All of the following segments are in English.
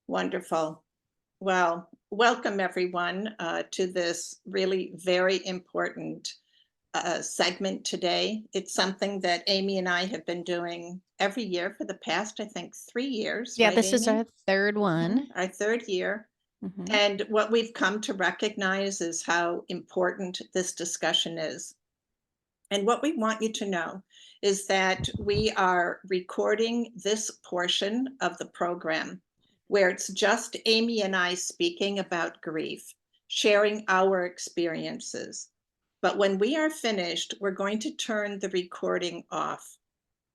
Wonderful. Well, welcome everyone to this really very important segment today. It's something that Amy and I have been doing every year for the past, I think, 3 years, Yeah, right, this is Amy? our third one. Our third year. Mhm. And what we've come to recognize is how important this discussion is. And what we want you to know is that we are recording this portion of the program where it's just Amy and I speaking about grief, sharing our experiences. But when we are finished, we're going to turn the recording off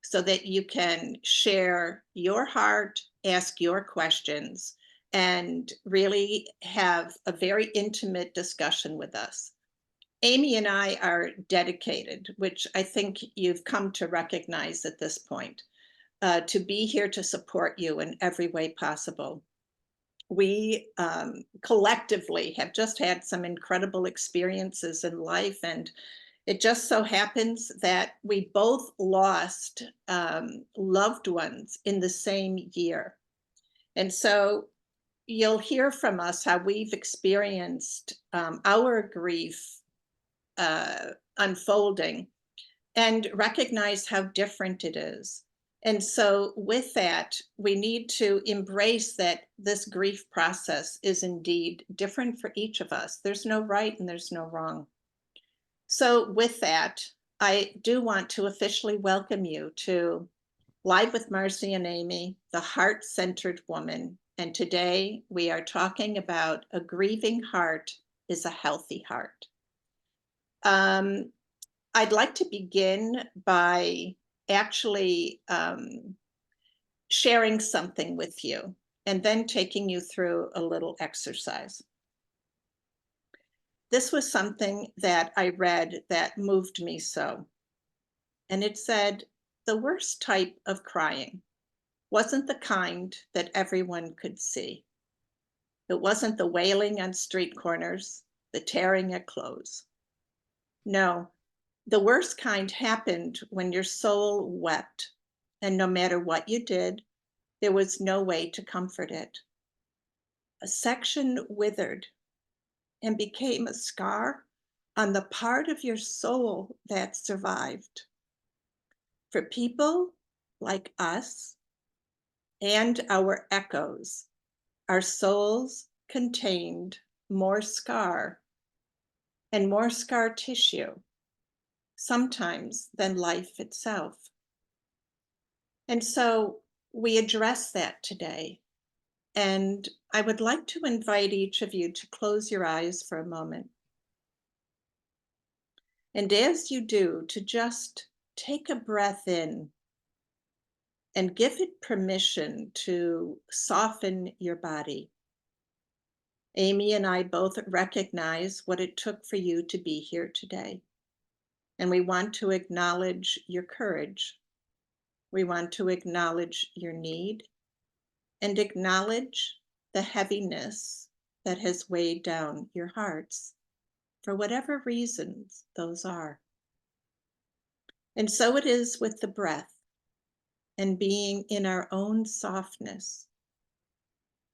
so that you can share your heart, ask your questions, and really have a very intimate discussion with us. Amy and I are dedicated, which I think you've come to recognize at this point, to be here to support you in every way possible. We collectively have just had some incredible experiences in life, and it just so happens that we both lost loved ones in the same year. And so you'll hear from us how we've experienced our grief unfolding and recognize how different it is. And so, with that, we need to embrace that this grief process is indeed different for each of us. There's no right and there's no wrong. So, with that, I do want to officially welcome you to Live with Marcy and Amy, the Heart Centered Woman. And today we are talking about a grieving heart is a healthy heart. Um, I'd like to begin by actually sharing something with you and then taking you through a little exercise. This was something that I read that moved me so. And it said, the worst type of crying wasn't the kind that everyone could see. It wasn't the wailing on street corners, the tearing at clothes. No, the worst kind happened when your soul wept, and no matter what you did, there was no way to comfort it. A section withered and became a scar on the part of your soul that survived. For people like us and our echoes, our souls contained more scar and more scar tissue, sometimes than life itself. And so we address that today. And I would like to invite each of you to close your eyes for a moment. And as you do, to just take a breath in and give it permission to soften your body. Amy and I both recognize what it took for you to be here today. And we want to acknowledge your courage. We want to acknowledge your need and acknowledge the heaviness that has weighed down your hearts, for whatever reasons those are. And so it is with the breath and being in our own softness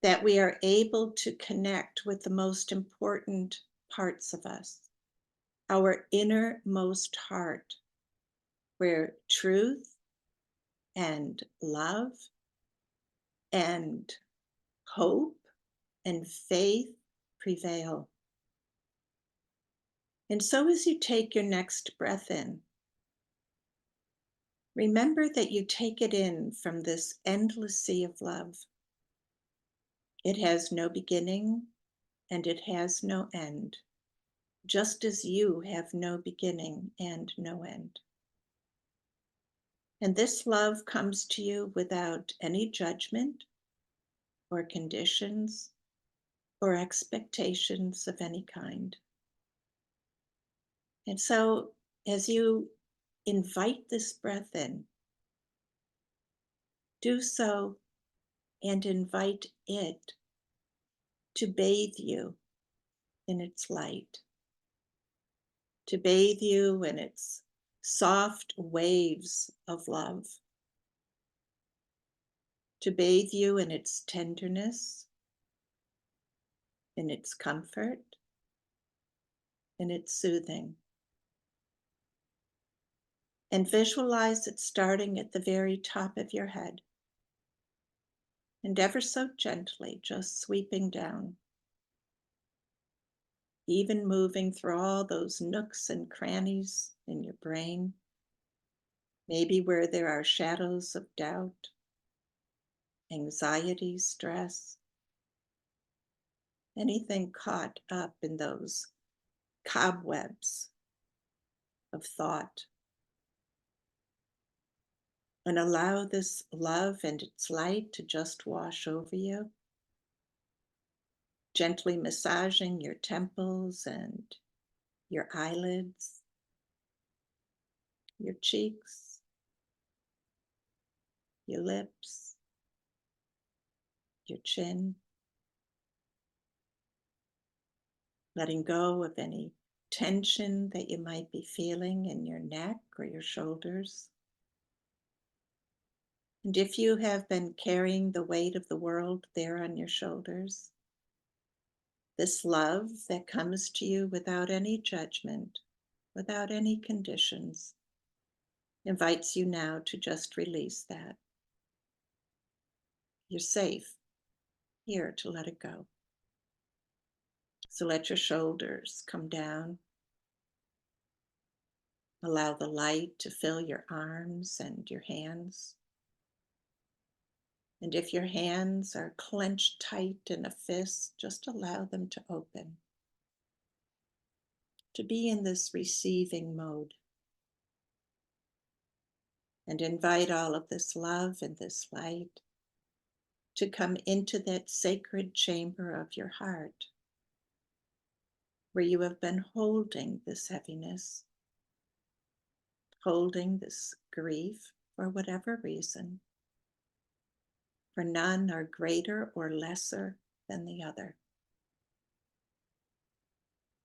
that we are able to connect with the most important parts of us, our innermost heart, where truth and love and hope and faith prevail. And so as you take your next breath in, remember that you take it in from this endless sea of love. It has no beginning and it has no end, just as you have no beginning and no end. And this love comes to you without any judgment or conditions or expectations of any kind. And so, as you invite this breath in, do so and invite it to bathe you in its light, to bathe you in its soft waves of love, to bathe you in its tenderness, in its comfort, in its soothing. And visualize it starting at the very top of your head and ever so gently just sweeping down, even moving through all those nooks and crannies in your brain, maybe where there are shadows of doubt, anxiety, stress, anything caught up in those cobwebs of thought. And allow this love and its light to just wash over you, gently massaging your temples and your eyelids, your cheeks, your lips, your chin, letting go of any tension that you might be feeling in your neck or your shoulders. And if you have been carrying the weight of the world there on your shoulders, this love that comes to you without any judgment, without any conditions, invites you now to just release that. You're safe here to let it go. So let your shoulders come down. Allow the light to fill your arms and your hands. And if your hands are clenched tight in a fist, just allow them to open. To be in this receiving mode. And invite all of this love and this light to come into that sacred chamber of your heart, where you have been holding this heaviness, holding this grief for whatever reason. For none are greater or lesser than the other.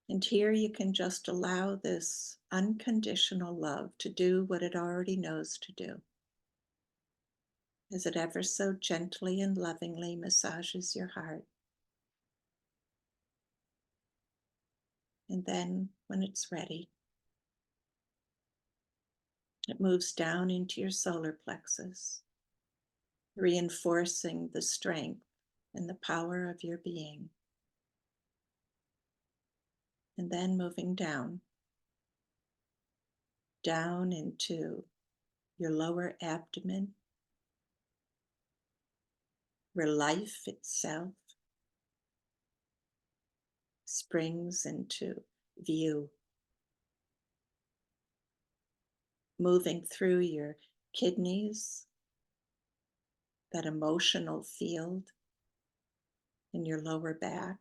And here you can just allow this unconditional love to do what it already knows to do, as it ever so gently and lovingly massages your heart. And then, when it's ready, it moves down into your solar plexus, reinforcing the strength and the power of your being. And then moving down into your lower abdomen, where life itself springs into view, moving through your kidneys, that emotional field in your lower back,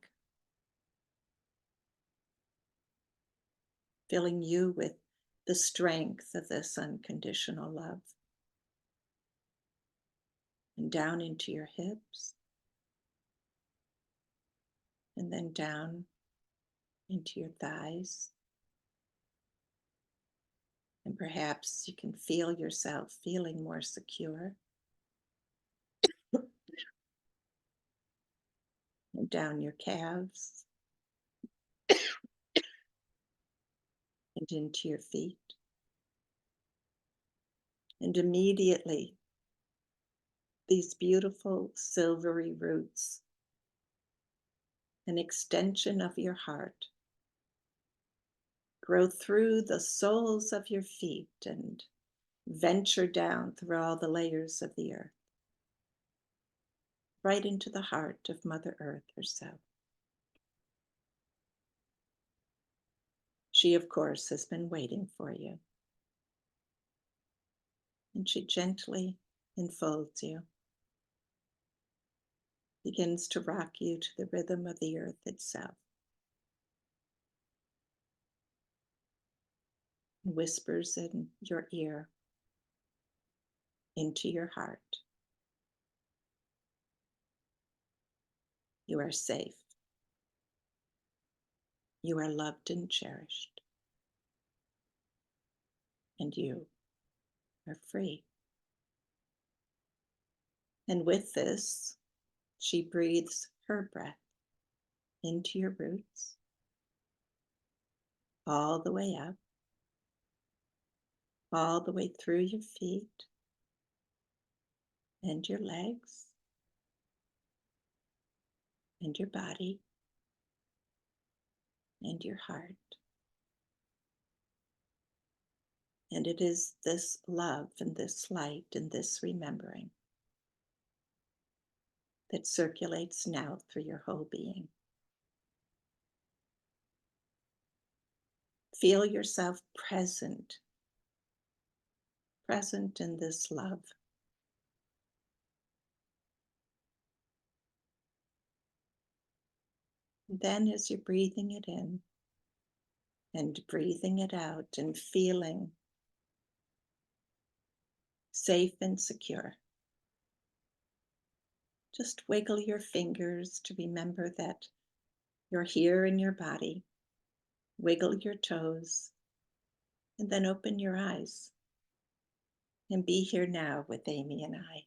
filling you with the strength of this unconditional love. And down into your hips, and then down into your thighs. And perhaps you can feel yourself feeling more secure. And down your calves and into your feet. And immediately, these beautiful silvery roots, an extension of your heart, grow through the soles of your feet and venture down through all the layers of the earth, right into the heart of Mother Earth herself. She, of course, has been waiting for you. And she gently enfolds you, begins to rock you to the rhythm of the earth itself, and whispers in your ear, into your heart. You are safe. You are loved and cherished. And you are free. And with this, she breathes her breath into your roots, all the way up, all the way through your feet and your legs and your body and your heart. And it is this love and this light and this remembering that circulates now through your whole being. Feel yourself present in this love. And then, as you're breathing it in and breathing it out and feeling safe and secure, just wiggle your fingers to remember that you're here in your body. Wiggle your toes, and then open your eyes and be here now with Amy and I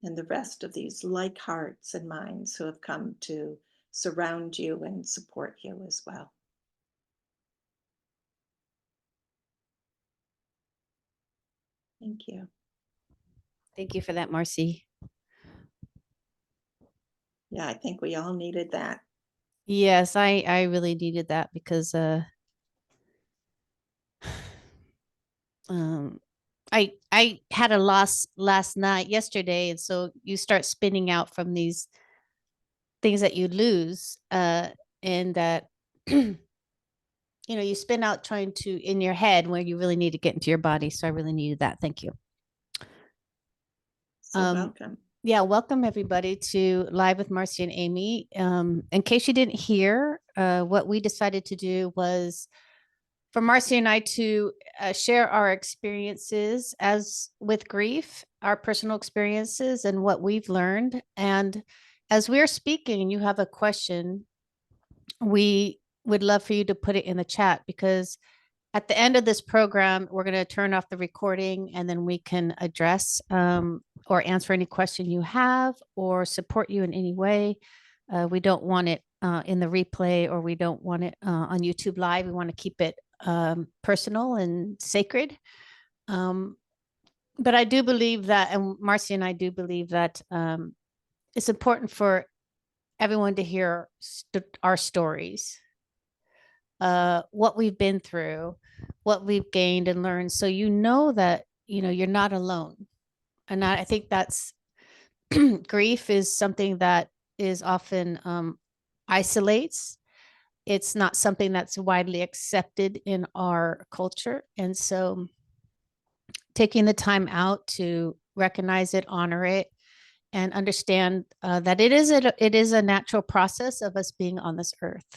and the rest of these like hearts and minds who have come to surround you and support you as well. Thank you. Thank you for that, Marcy. Yeah, I think we all needed that. Yes, I really needed that because um I had a loss last night yesterday, and so you start spinning out from these things that you lose, and that you spin out trying to in your head where you really need to get into your body. So I really needed that. Thank you. So welcome. Yeah, welcome everybody to Live with Marcy and Amy. In case you didn't hear, what we decided to do was for Marcy and I to share our experiences as with grief, our personal experiences, and what we've learned. And as we're speaking, and you have a question, we would love for you to put it in the chat, because at the end of this program, we're going to turn off the recording and then we can address or answer any question you have or support you in any way. We don't want it in the replay, or we don't want it on YouTube Live. We want to keep it personal and sacred. But I do believe that, and Marcy and I do believe that it's important for everyone to hear our stories, what we've been through, what we've gained and learned. So that, you're not alone. And I think that's grief is something that is often isolates. It's not something that's widely accepted in our culture. And so taking the time out to recognize it, honor it, and understand that it is a natural process of us being on this earth.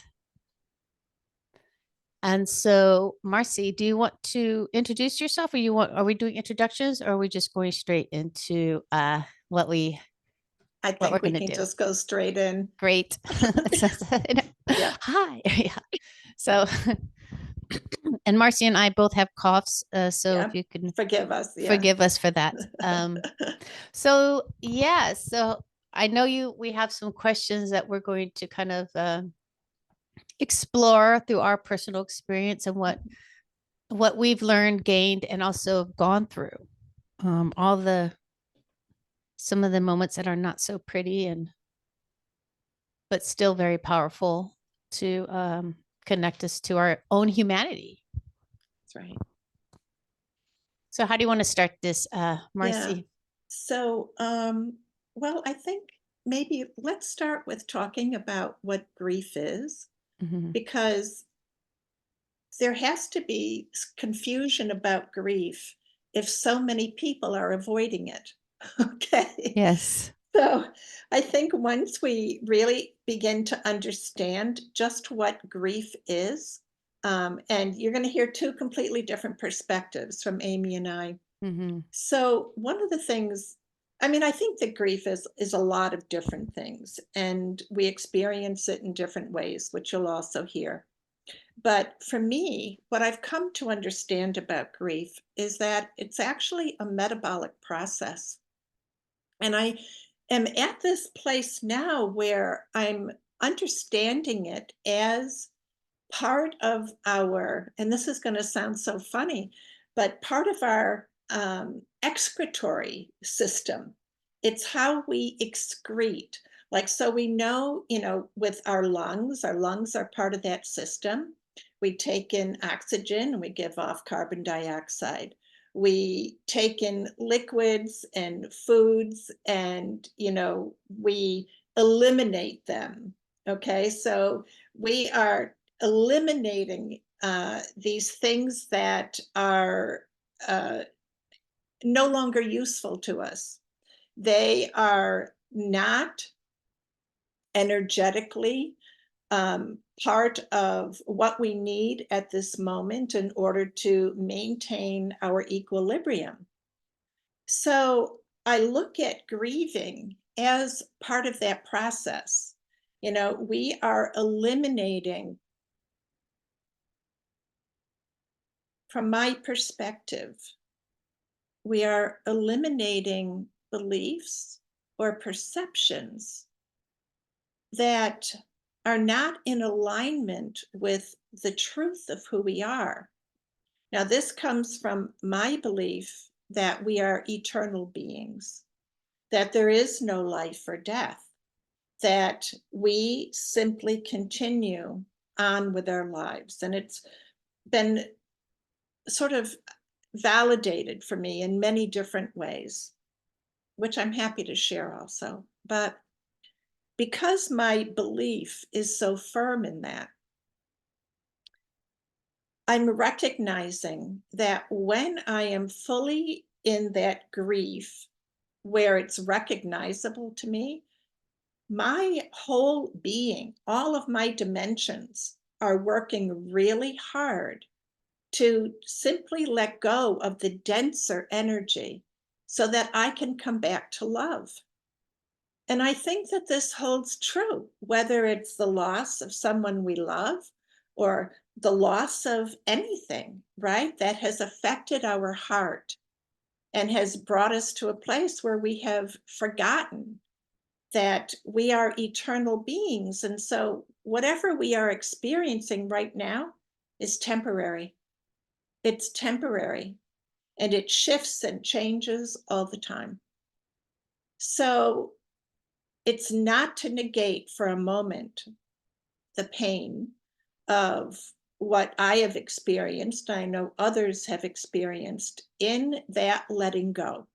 And so, Marcy, do you want to introduce yourself, or are we doing introductions, or are we just going straight into what we're we going to can do? just go straight in. Great. Yeah. Hi. Yeah. So, and Marcy and I both have coughs, so Yeah. if you can Forgive us. Yeah. forgive us for that. So I know we have some questions that we're going to kind of explore through our personal experience and what we've learned, gained, and also gone through. Some of the moments that are not so pretty, but still very powerful to connect us to our own humanity. That's right. So how do you want to start this, Marcy? Yeah. So, well, I think maybe let's start with talking about what grief is, because there has to be confusion about grief if so many people are avoiding it. Okay. Yes. So I think once we really begin to understand just what grief is, and you're going to hear two completely different perspectives from Amy and I. So one of the things, I mean, I think that grief is a lot of different things, and we experience it in different ways, which you'll also hear. But for me, what I've come to understand about grief is that it's actually a metabolic process. And I am at this place now where I'm understanding it as part of our, and this is going to sound so funny, but part of our excretory system. It's how we excrete. Like, so we know, with our lungs are part of that system. We take in oxygen and we give off carbon dioxide. We take in liquids and foods and, we eliminate them. Okay. So we are eliminating these things that are no longer useful to us. They are not energetically part of what we need at this moment in order to maintain our equilibrium. So I look at grieving as part of that process. We are eliminating, from my perspective, we are eliminating beliefs or perceptions that are not in alignment with the truth of who we are. Now, this comes from my belief that we are eternal beings, that there is no life or death, that we simply continue on with our lives. And it's been sort of validated for me in many different ways, which I'm happy to share also. But because my belief is so firm in that, I'm recognizing that when I am fully in that grief where it's recognizable to me, my whole being, all of my dimensions are working really hard to simply let go of the denser energy so that I can come back to love. And I think that this holds true, whether it's the loss of someone we love or the loss of anything, right, that has affected our heart and has brought us to a place where we have forgotten that we are eternal beings. And so whatever we are experiencing right now is temporary. It's temporary, and it shifts and changes all the time. So it's not to negate for a moment the pain of what I have experienced. I know others have experienced in that letting go.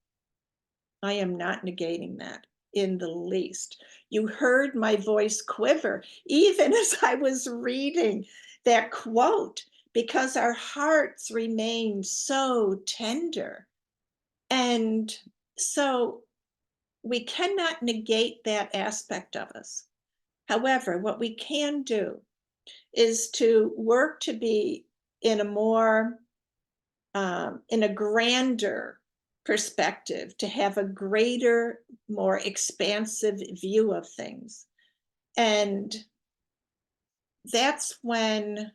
I am not negating that in the least. You heard my voice quiver even as I was reading that quote, because our hearts remain so tender. And so we cannot negate that aspect of us. However, what we can do is to work to be in a more, in a grander perspective, to have a greater, more expansive view of things. And that's when,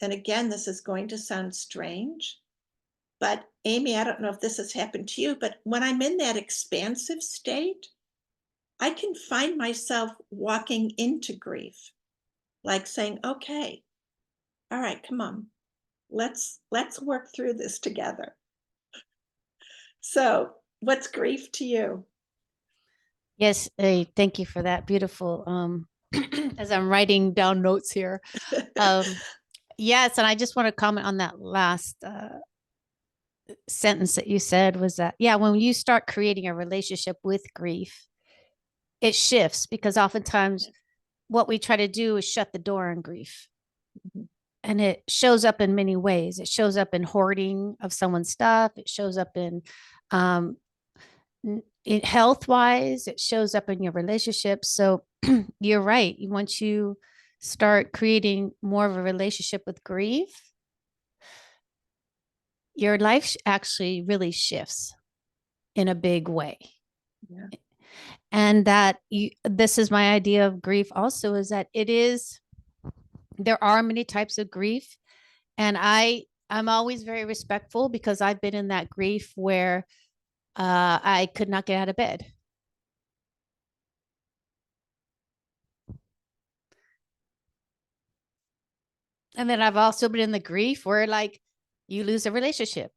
and again, this is going to sound strange, but Amy, I don't know if this has happened to you, but when I'm in that expansive state, I can find myself walking into grief, like saying, okay, all right, come on, let's work through this together. So what's grief to you? Yes, thank you for that. Beautiful. As I'm writing down notes here. Um, yes, and I just want to comment on that last sentence that you said was that, yeah, when you start creating a relationship with grief, it shifts because oftentimes what we try to do is shut the door on grief. Mhm. And it shows up in many ways. It shows up in hoarding of someone's stuff. It shows up in um, health wise. It shows up in your relationships. So you're right. Once you start creating more of a relationship with grief, your life actually really shifts in a big way. Yeah. And that this is my idea of grief also, is that there are many types of grief. And I'm always very respectful because I've been in that grief where I could not get out of bed. And then I've also been in the grief where like you lose a relationship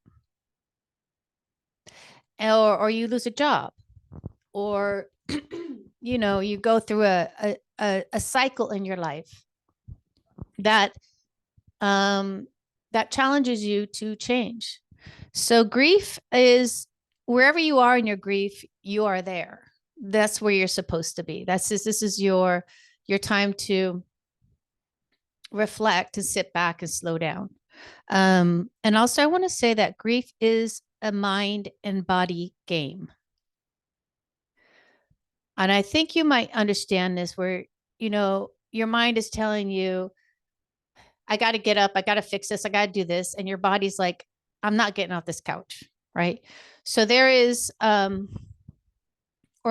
or you lose a job or you know, you go through a cycle in your life that that challenges you to change. So grief is wherever you are in your grief, you are there. That's where you're supposed to be. This is your time to reflect and sit back and slow down. And also I want to say that grief is a mind and body game. And I think you might understand this where, you know, your mind is telling you, I got to get up, I got to fix this, I got to do this. And your body's like, I'm not getting off this couch. Right. So there is, or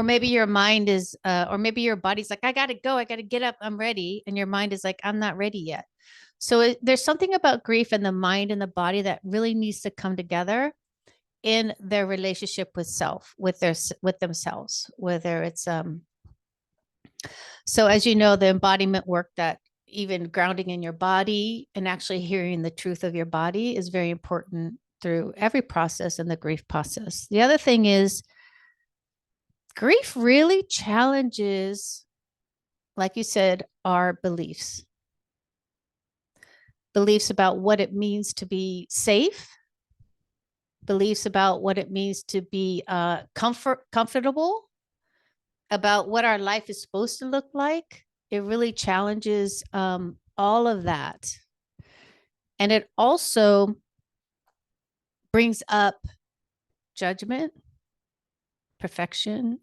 maybe your mind is, or maybe your body's like, I got to go, I got to get up, I'm ready. And your mind is like, I'm not ready yet. So there's something about grief and the mind and the body that really needs to come together in their relationship with self, with themselves, whether it's so as you know, the embodiment work, that even grounding in your body and actually hearing the truth of your body is very important through every process in the grief process. The other thing is grief really challenges, like you said, our beliefs about what it means to be safe, beliefs about what it means to be comfortable, about what our life is supposed to look like. It really challenges all of that. And it also brings up judgment, perfection.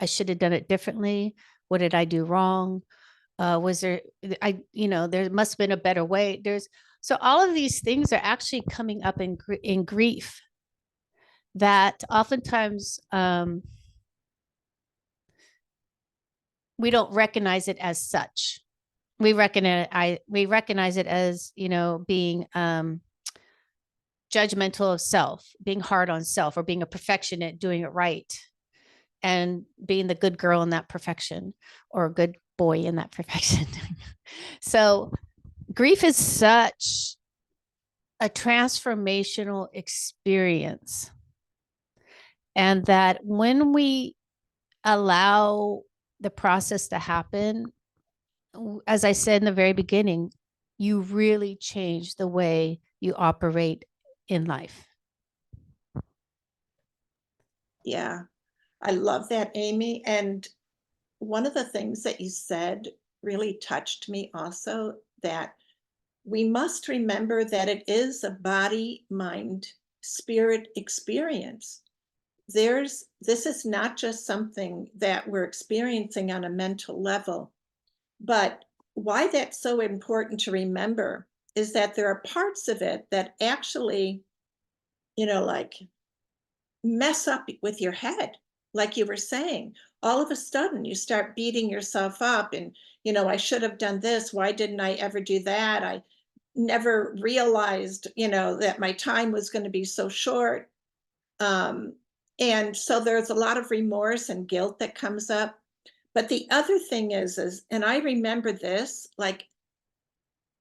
I should have done it differently. What did I do wrong? Was there, there must have been a better way. So all of these things are actually coming up in grief that oftentimes we don't recognize it as such. We recognize it as, being judgmental of self, being hard on self, or being a perfectionist, doing it right, and being the good girl in that perfection, or a good boy in that perfection. So grief is such a transformational experience. And that when we allow the process to happen, as I said in the very beginning, you really change the way you operate in life. Yeah, I love that, Amy. And one of the things that you said really touched me also, that we must remember that it is a body, mind, spirit experience. This is not just something that we're experiencing on a mental level, but why that's so important to remember is that there are parts of it that actually, like mess up with your head. Like you were saying, all of a sudden you start beating yourself up and, I should have done this. Why didn't I ever do that? I never realized, that my time was going to be so short. Um, and so there's a lot of remorse and guilt that comes up. But the other thing is, and I remember this, like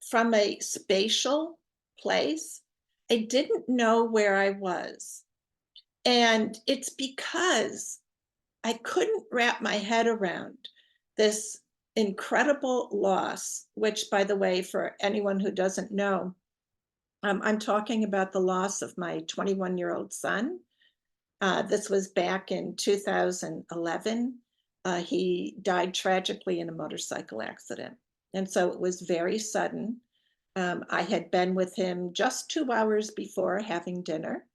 from a spatial place, I didn't know where I was. And it's because I couldn't wrap my head around this incredible loss, which, by the way, for anyone who doesn't know, I'm talking about the loss of my 21-year-old son. This was back in 2011. He died tragically in a motorcycle accident. And so it was very sudden. I had been with him just 2 hours before having dinner.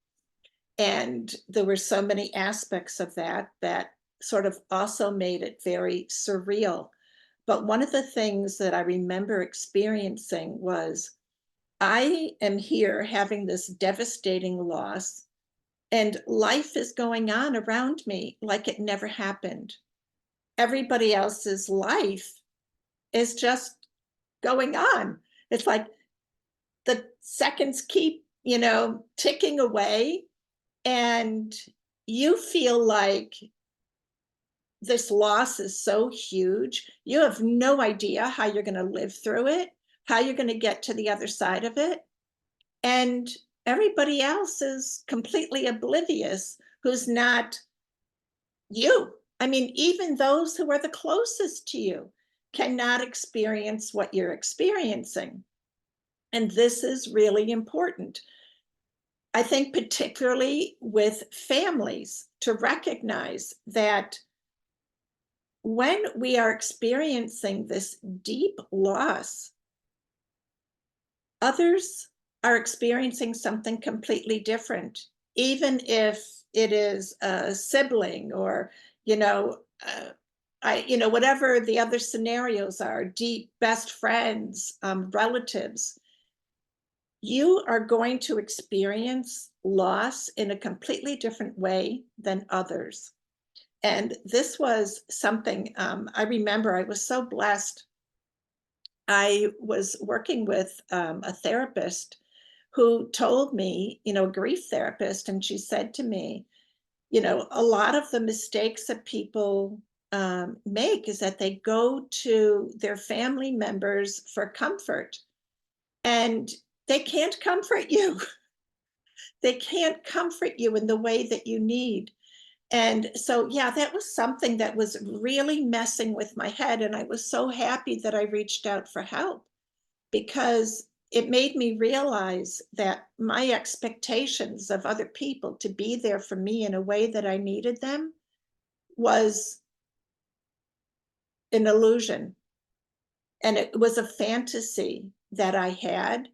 And there were so many aspects of that sort of also made it very surreal. But one of the things that I remember experiencing was I am here having this devastating loss, and life is going on around me like it never happened. Everybody else's life is just going on. It's like the seconds keep, ticking away. And you feel like this loss is so huge, you have no idea how you're going to live through it, how you're going to get to the other side of it. And everybody else is completely oblivious who's not you. I mean, even those who are the closest to you cannot experience what you're experiencing. And this is really important. I think, particularly with families, to recognize that when we are experiencing this deep loss, others are experiencing something completely different, even if it is a sibling or, you know, whatever the other scenarios are, deep best friends, relatives, you are going to experience loss in a completely different way than others. And this was something I remember I was so blessed. I was working with a therapist who told me, a grief therapist, and she said to me, a lot of the mistakes that people make is that they go to their family members for comfort, and they can't comfort you. They can't comfort you in the way that you need. And so, yeah, that was something that was really messing with my head. And I was so happy that I reached out for help, because it made me realize that my expectations of other people to be there for me in a way that I needed them was an illusion. And it was a fantasy that I had,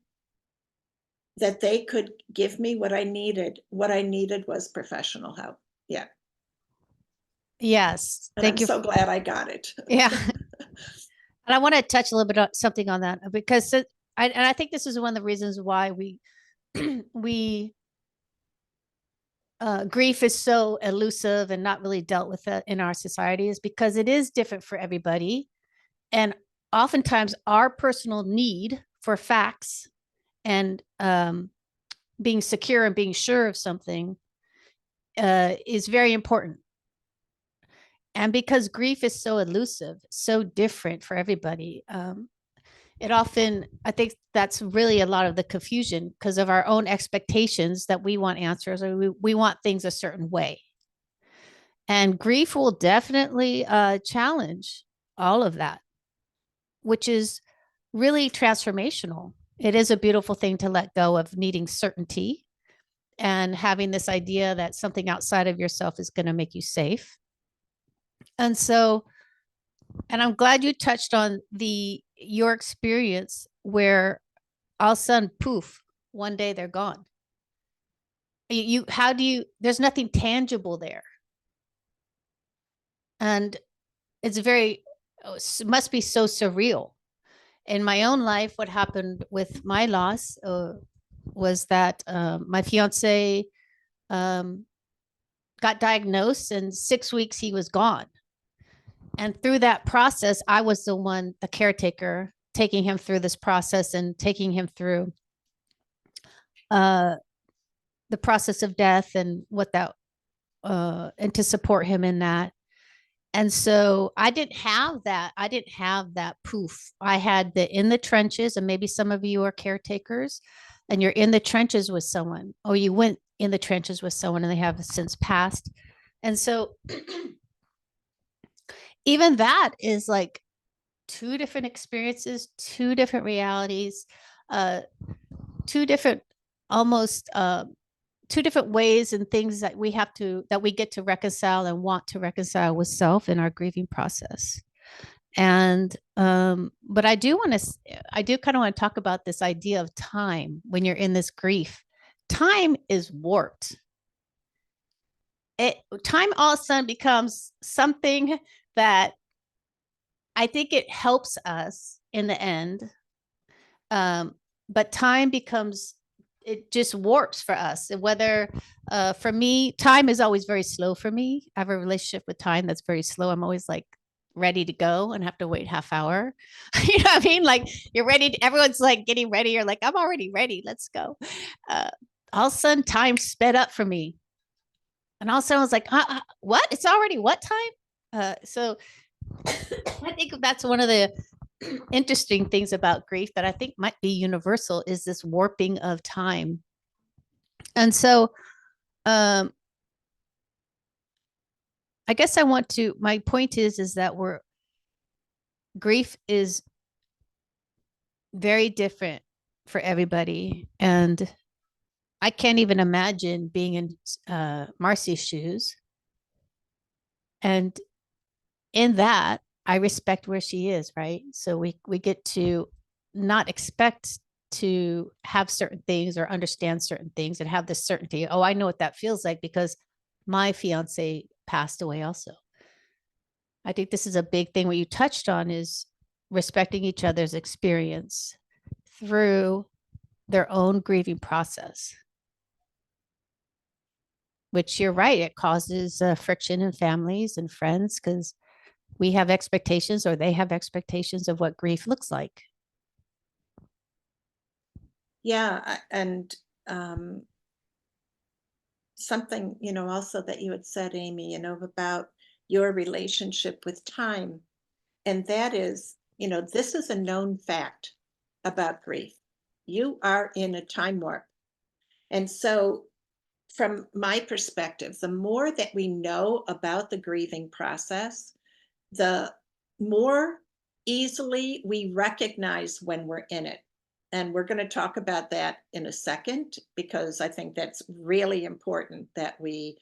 that they could give me what I needed. What I needed was professional help. Yeah. Yes. And I'm Thank you. so glad I got it. Yeah. And I want to touch a little bit on something on that, because I think this is one of the reasons why we grief is so elusive and not really dealt with in our society, is because it is different for everybody. And oftentimes our personal need for facts and being secure and being sure of something is very important. And because grief is so elusive, so different for everybody, it often, I think that's really a lot of the confusion, because of our own expectations that we want answers, or we want things a certain way. And grief will definitely challenge all of that, which is really transformational. It is a beautiful thing to let go of needing certainty and having this idea that something outside of yourself is going to make you safe. And so, and I'm glad you touched on your experience where all of a sudden, poof, one day they're gone. How do you, there's nothing tangible there. And it's must be so surreal. In my own life, what happened with my loss was that my fiance got diagnosed, and 6 weeks he was gone. And through that process, I was the caretaker, taking him through this process and taking him through the process of death and and to support him in that. And so I didn't have that. I didn't have that poof. I had the in the trenches, and maybe some of you are caretakers and you're in the trenches with someone, or you went in the trenches with someone and they have since passed. And so even that is like two different experiences, two different realities, two different, almost two different ways and things that we get to reconcile and want to reconcile with self in our grieving process. And but I do kind of want to talk about this idea of time when you're in this grief. Time is warped. Time all of a sudden becomes something that I think it helps us in the end. But time becomes, it just warps for us. Whether for me, time is always very slow for me. I have a relationship with time that's very slow. I'm always like ready to go and have to wait half hour. You know what I mean? Like you're ready. Everyone's like getting ready. You're like, I'm already ready. Let's go. All of a sudden time sped up for me. And also I was like, what? It's already what time? So I think that's one of the interesting things about grief that I think might be universal is this warping of time. And so um, I guess my point is that grief is very different for everybody. And I can't even imagine being in Marcy's shoes. And in that, I respect where she is, right? So we get to not expect to have certain things or understand certain things and have this certainty. Oh, I know what that feels like because my fiance passed away also. I think this is a big thing. What you touched on is respecting each other's experience through their own grieving process, which you're right, it causes friction in families and friends because we have expectations or they have expectations of what grief looks like. Yeah, and something, also that you had said, Amy, about your relationship with time. And that is, this is a known fact about grief. You are in a time warp. And so, from my perspective, the more that we know about the grieving process, the more easily we recognize when we're in it. And we're going to talk about that in a second, because I think that's really important that we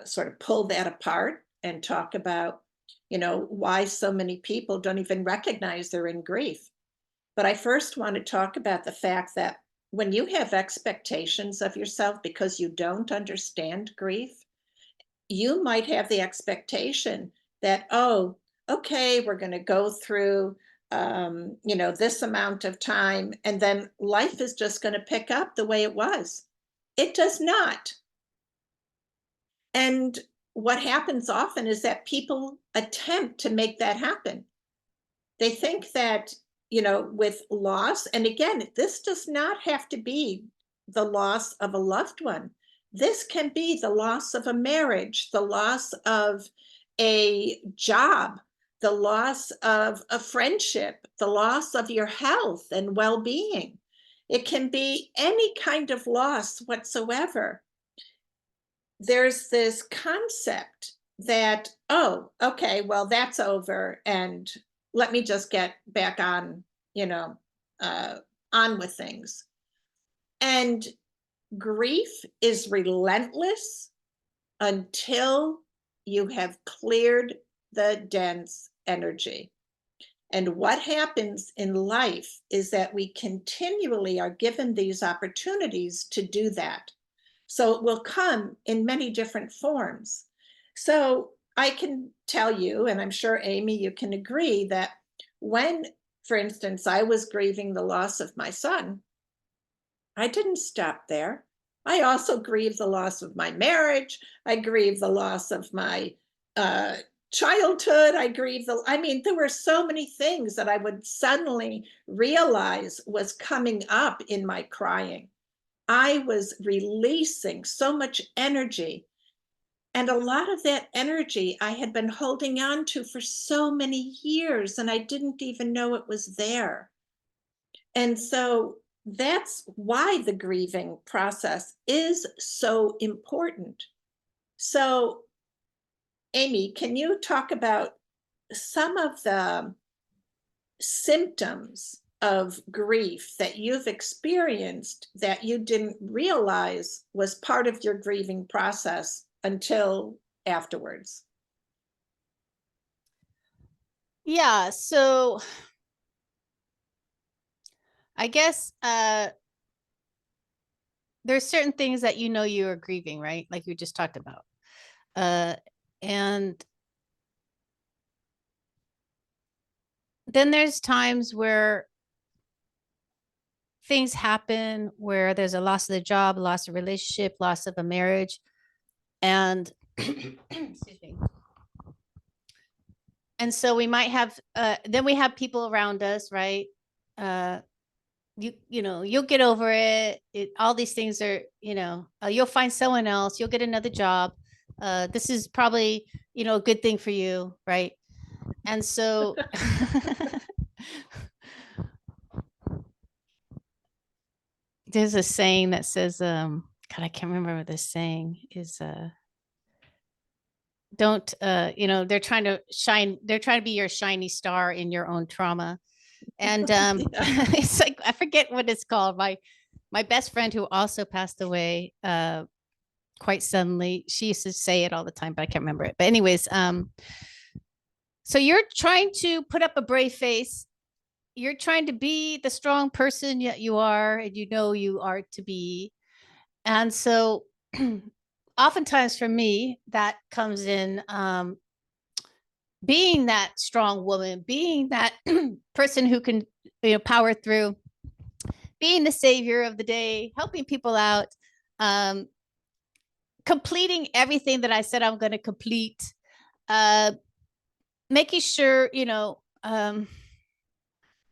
sort of pull that apart and talk about, why so many people don't even recognize they're in grief. But I first want to talk about the fact that when you have expectations of yourself because you don't understand grief, you might have the expectation that, oh, okay, we're going to go through, this amount of time, and then life is just going to pick up the way it was. It does not. And what happens often is that people attempt to make that happen. They think that, with loss, and again, this does not have to be the loss of a loved one. This can be the loss of a marriage, the loss of a job, the loss of a friendship, the loss of your health and well being. It can be any kind of loss whatsoever. There's this concept that, oh, okay, well, that's over. And let me just get back on, uh, on with things. And grief is relentless until you have cleared the dense energy. And what happens in life is that we continually are given these opportunities to do that. So it will come in many different forms. So I can tell you, and I'm sure, Amy, you can agree that when, for instance, I was grieving the loss of my son, I didn't stop there. I also grieved the loss of my marriage. I grieved the loss of my uh, childhood. There were so many things that I would suddenly realize was coming up in my crying. I was releasing so much energy. And a lot of that energy I had been holding on to for so many years, and I didn't even know it was there. And so that's why the grieving process is so important. So, Amy, can you talk about some of the symptoms of grief that you've experienced that you didn't realize was part of your grieving process until afterwards? Yeah. So I guess there's certain things that you are grieving, right? Like we just talked about. Uh, and then there's times where things happen where there's a loss of the job, loss of relationship, loss of a marriage. And excuse me. And so we might have then we have people around us, right? Uh you'll get over it. All these things are, you'll find someone else, you'll get another job. This is probably, a good thing for you, right? And so there's a saying that says, God, I can't remember what this saying is. Don't, they're trying to be your shiny star in your own trauma. And it's like, I forget what it's called. My best friend, who also passed away quite suddenly, she used to say it all the time, but I can't remember it. But anyways, so you're trying to put up a brave face. You're trying to be the strong person yet you are, and you are to be. And so oftentimes for me, that comes in being that strong woman, being that person who can, power through, being the savior of the day, helping people out, completing everything that I said I'm going to complete, making sure,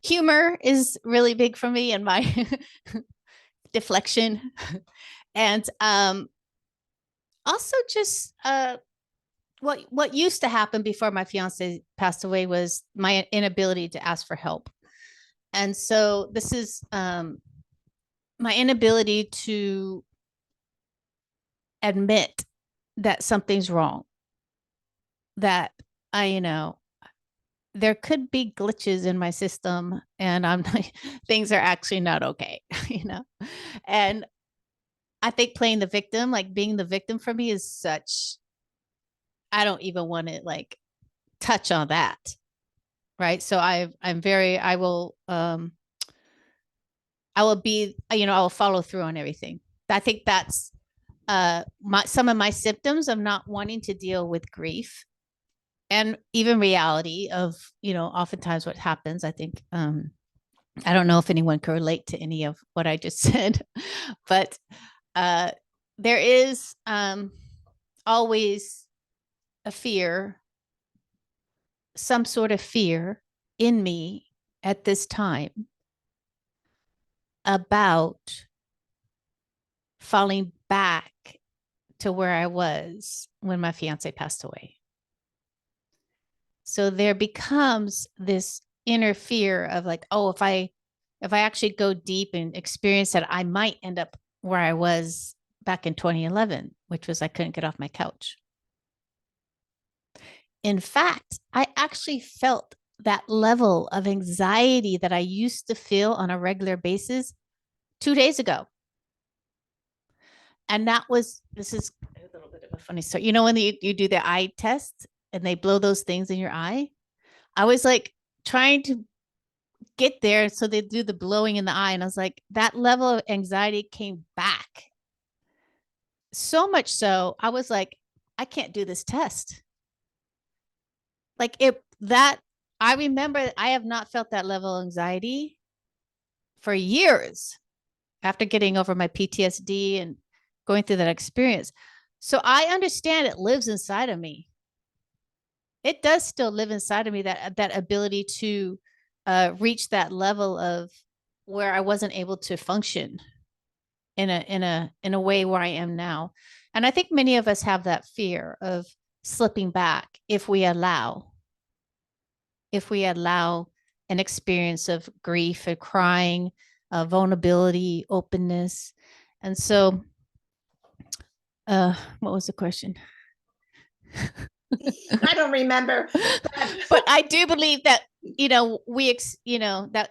humor is really big for me and my deflection. And also just what used to happen before my fiance passed away was my inability to ask for help. And so this is my inability to admit that something's wrong, that there could be glitches in my system and things are actually not okay, And I think playing the victim, like being the victim for me is such, I don't even want to like touch on that. Right. So I will be, I will follow through on everything. I think that's some of my symptoms of not wanting to deal with grief and even reality of, oftentimes what happens. I think, I don't know if anyone can relate to any of what I just said, but there is always a fear, some sort of fear in me at this time about falling back to where I was when my fiance passed away. So there becomes this inner fear of like, oh, if I actually go deep and experience that, I might end up where I was back in 2011, which was I couldn't get off my couch. In fact, I actually felt that level of anxiety that I used to feel on a regular basis 2 days ago. And this is a little bit of a funny story. When you do the eye test and they blow those things in your eye, I was like trying to get there. So they do the blowing in the eye. And I was like, that level of anxiety came back. So much so, I was like, I can't do this test. Like I remember I have not felt that level of anxiety for years after getting over my PTSD and going through that experience. So I understand it lives inside of me. It does still live inside of me, that ability to reach that level of where I wasn't able to function in a way where I am now. And I think many of us have that fear of slipping back if we allow an experience of grief and crying, vulnerability, openness. And so what was the question? I don't remember. But I do believe that,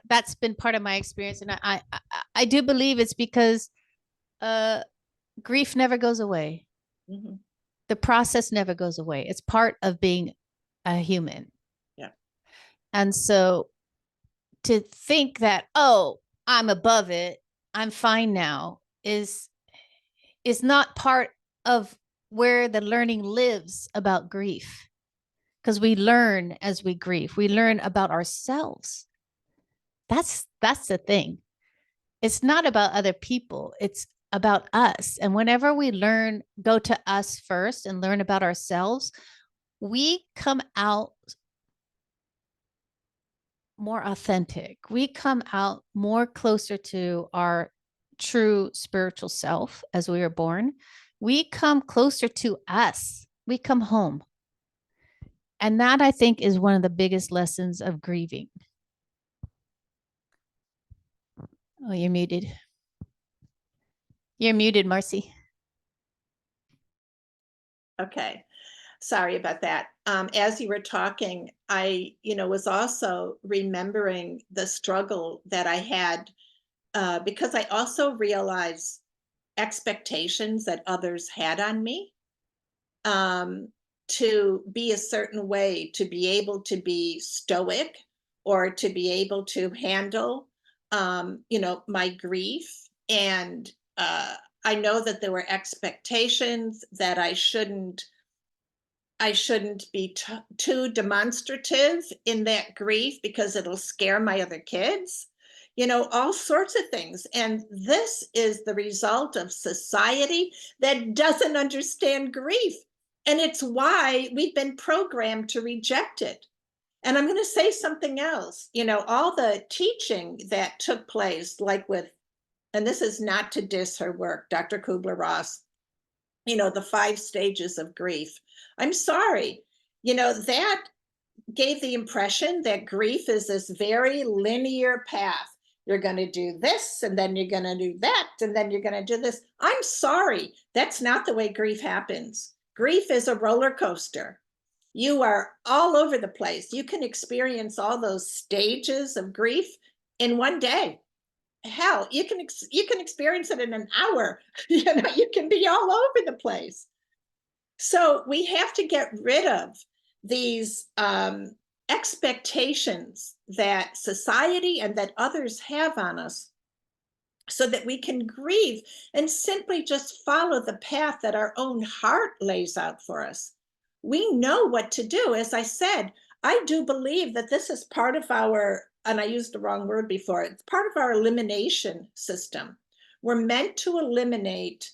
that's been part of my experience. And I do believe it's because grief never goes away. Mm-hmm. The process never goes away. It's part of being a human. Yeah. And so to think that, oh, I'm above it, I'm fine now, is not part of where the learning lives about grief. Because we learn as we grieve. We learn about ourselves. That's the thing. It's not about other people. It's about us. And whenever we go to us first and learn about ourselves, we come out more authentic. We come out more closer to our true spiritual self as we were born. We come closer to us. we come home. And that, I think, is one of the biggest lessons of grieving. Oh, you're muted. You're muted, Marcy. Okay. Sorry about that. As you were talking, I, was also remembering the struggle that I had because I also realized expectations that others had on me um, to be a certain way, to be able to be stoic or to be able to handle, my grief. And I know that there were expectations that I shouldn't be too demonstrative in that grief because it'll scare my other kids, all sorts of things. And this is the result of society that doesn't understand grief. And it's why we've been programmed to reject it. And I'm going to say something else, all the teaching that took place, like and this is not to diss her work, Dr. Kubler-Ross, the 5 stages of grief. I'm sorry, that gave the impression that grief is this very linear path. You're going to do this, and then you're going to do that, and then you're going to do this. I'm sorry, that's not the way grief happens. Grief is a roller coaster. You are all over the place. You can experience all those stages of grief in one day. Hell, you can experience it in an hour. You can be all over the place. So we have to get rid of these expectations that society and that others have on us so that we can grieve and simply just follow the path that our own heart lays out for us. We know what to do. As I said, I do believe that this is part of our, and I used the wrong word before, it's part of our elimination system. We're meant to eliminate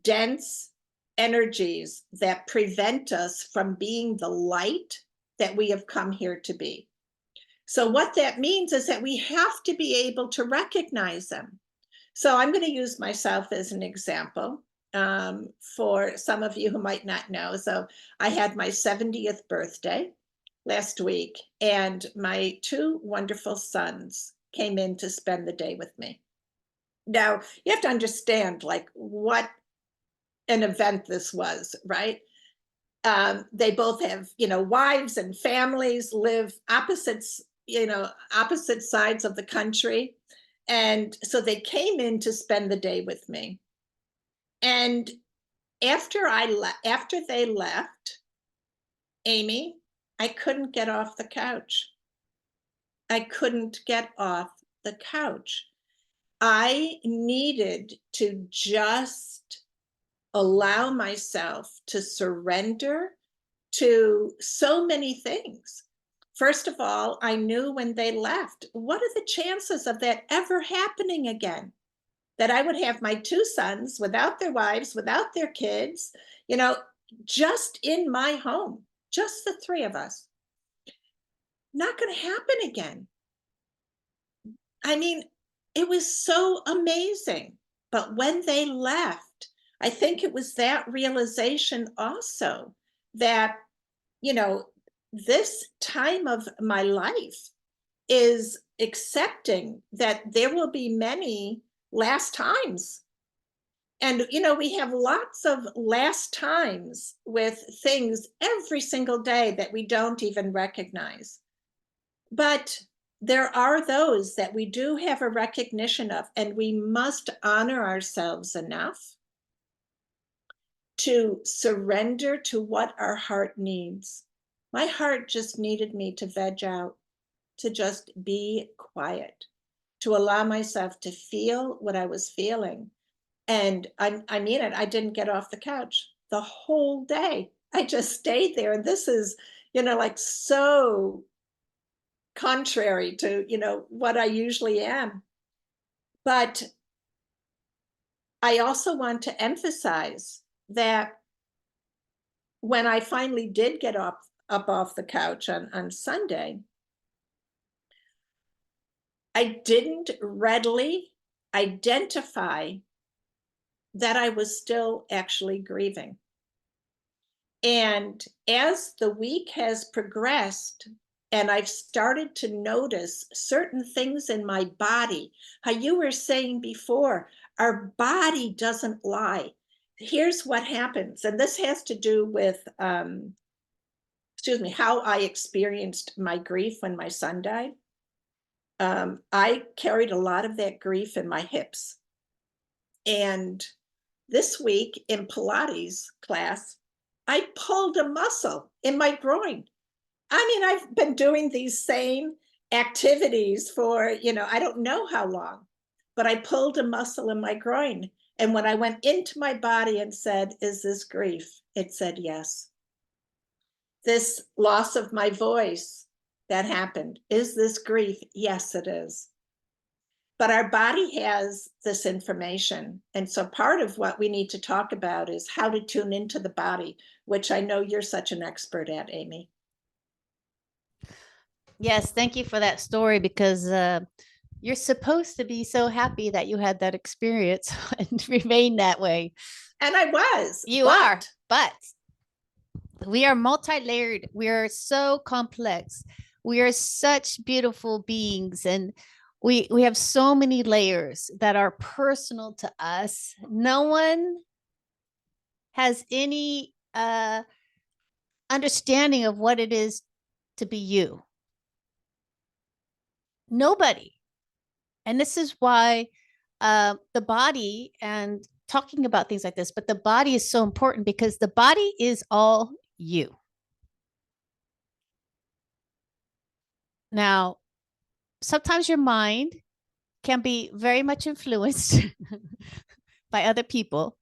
dense energies that prevent us from being the light that we have come here to be. So what that means is that we have to be able to recognize them. So I'm going to use myself as an example for some of you who might not know. So I had my 70th birthday last week, and my 2 wonderful sons came in to spend the day with me. Now, you have to understand, like, what an event this was, right? They both have, wives and families, live opposite sides of the country. And so they came in to spend the day with me. And after they left, Amy, I couldn't get off the couch. I couldn't get off the couch. I needed to just allow myself to surrender to so many things. First of all, I knew when they left, what are the chances of that ever happening again? That I would have my 2 sons without their wives, without their kids, just in my home, just the 3 of us. Not going to happen again. I mean, it was so amazing. But when they left, I think it was that realization also that, this time of my life is accepting that there will be many last times. And, we have lots of last times with things every single day that we don't even recognize. But there are those that we do have a recognition of, and we must honor ourselves enough to surrender to what our heart needs. My heart just needed me to veg out, to just be quiet, to allow myself to feel what I was feeling. And I mean it, I didn't get off the couch the whole day. I just stayed there. And this is, like so contrary to, what I usually am. But I also want to emphasize that when I finally did get up off the couch on Sunday, I didn't readily identify that I was still actually grieving. And as the week has progressed, and I've started to notice certain things in my body, how you were saying before, our body doesn't lie. Here's what happens, and this has to do with, how I experienced my grief when my son died. I carried a lot of that grief in my hips. And this week in Pilates class, I pulled a muscle in my groin. I mean, I've been doing these same activities for, I don't know how long, but I pulled a muscle in my groin. And when I went into my body and said, "Is this grief?" It said, "Yes." This loss of my voice that happened, is this grief? Yes, it is. But our body has this information. And so part of what we need to talk about is how to tune into the body, which I know you're such an expert at, Amy. Yes, thank you for that story, because you're supposed to be so happy that you had that experience and remain that way. And I was. You are, but we are multi-layered. We are so complex. We are such beautiful beings, and we have so many layers that are personal to us. No one has any understanding of what it is to be you. Nobody. And this is why the body, and talking about things like this, but the body is so important, because the body is all you. Now, sometimes your mind can be very much influenced by other people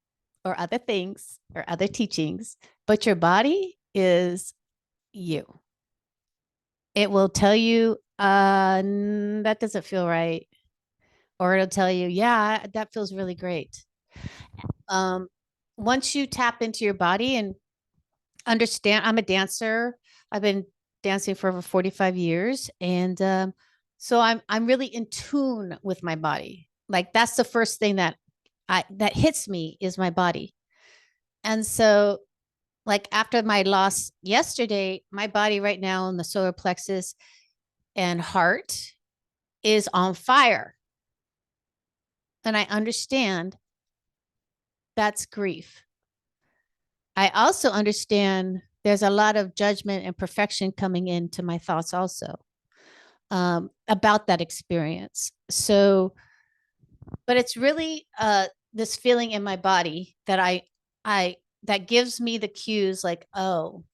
or other things or other teachings, but your body is you. It will tell you, that doesn't feel right. Or it'll tell you, yeah, that feels really great. Um, Once you tap into your body and understand, I'm a dancer. I've been dancing for over 45 years. And so I'm really in tune with my body. Like, that's the first thing that hits me, is my body. And so, like, after my loss yesterday, my body right now in the solar plexus and heart is on fire. And I understand that's grief. I also understand there's a lot of judgment and perfection coming into my thoughts also, about that experience. So, but it's really this feeling in my body that that gives me the cues, like, oh,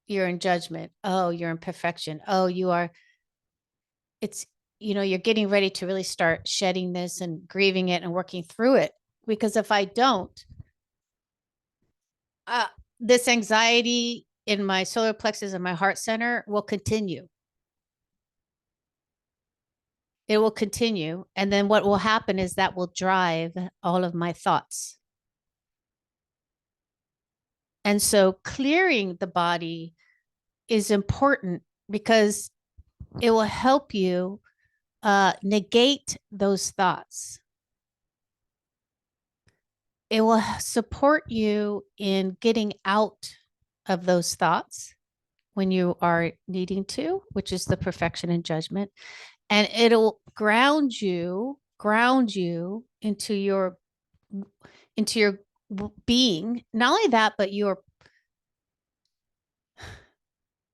you're in judgment. Oh, you're in perfection. Oh, it's, you're getting ready to really start shedding this and grieving it and working through it. Because if I don't, this anxiety in my solar plexus and my heart center will continue. It will continue. And then what will happen is that will drive all of my thoughts. And so clearing the body is important, because it will help you negate those thoughts. It will support you in getting out of those thoughts when you are needing to, which is the perfection and judgment. And it'll ground you into your being. Not only that, but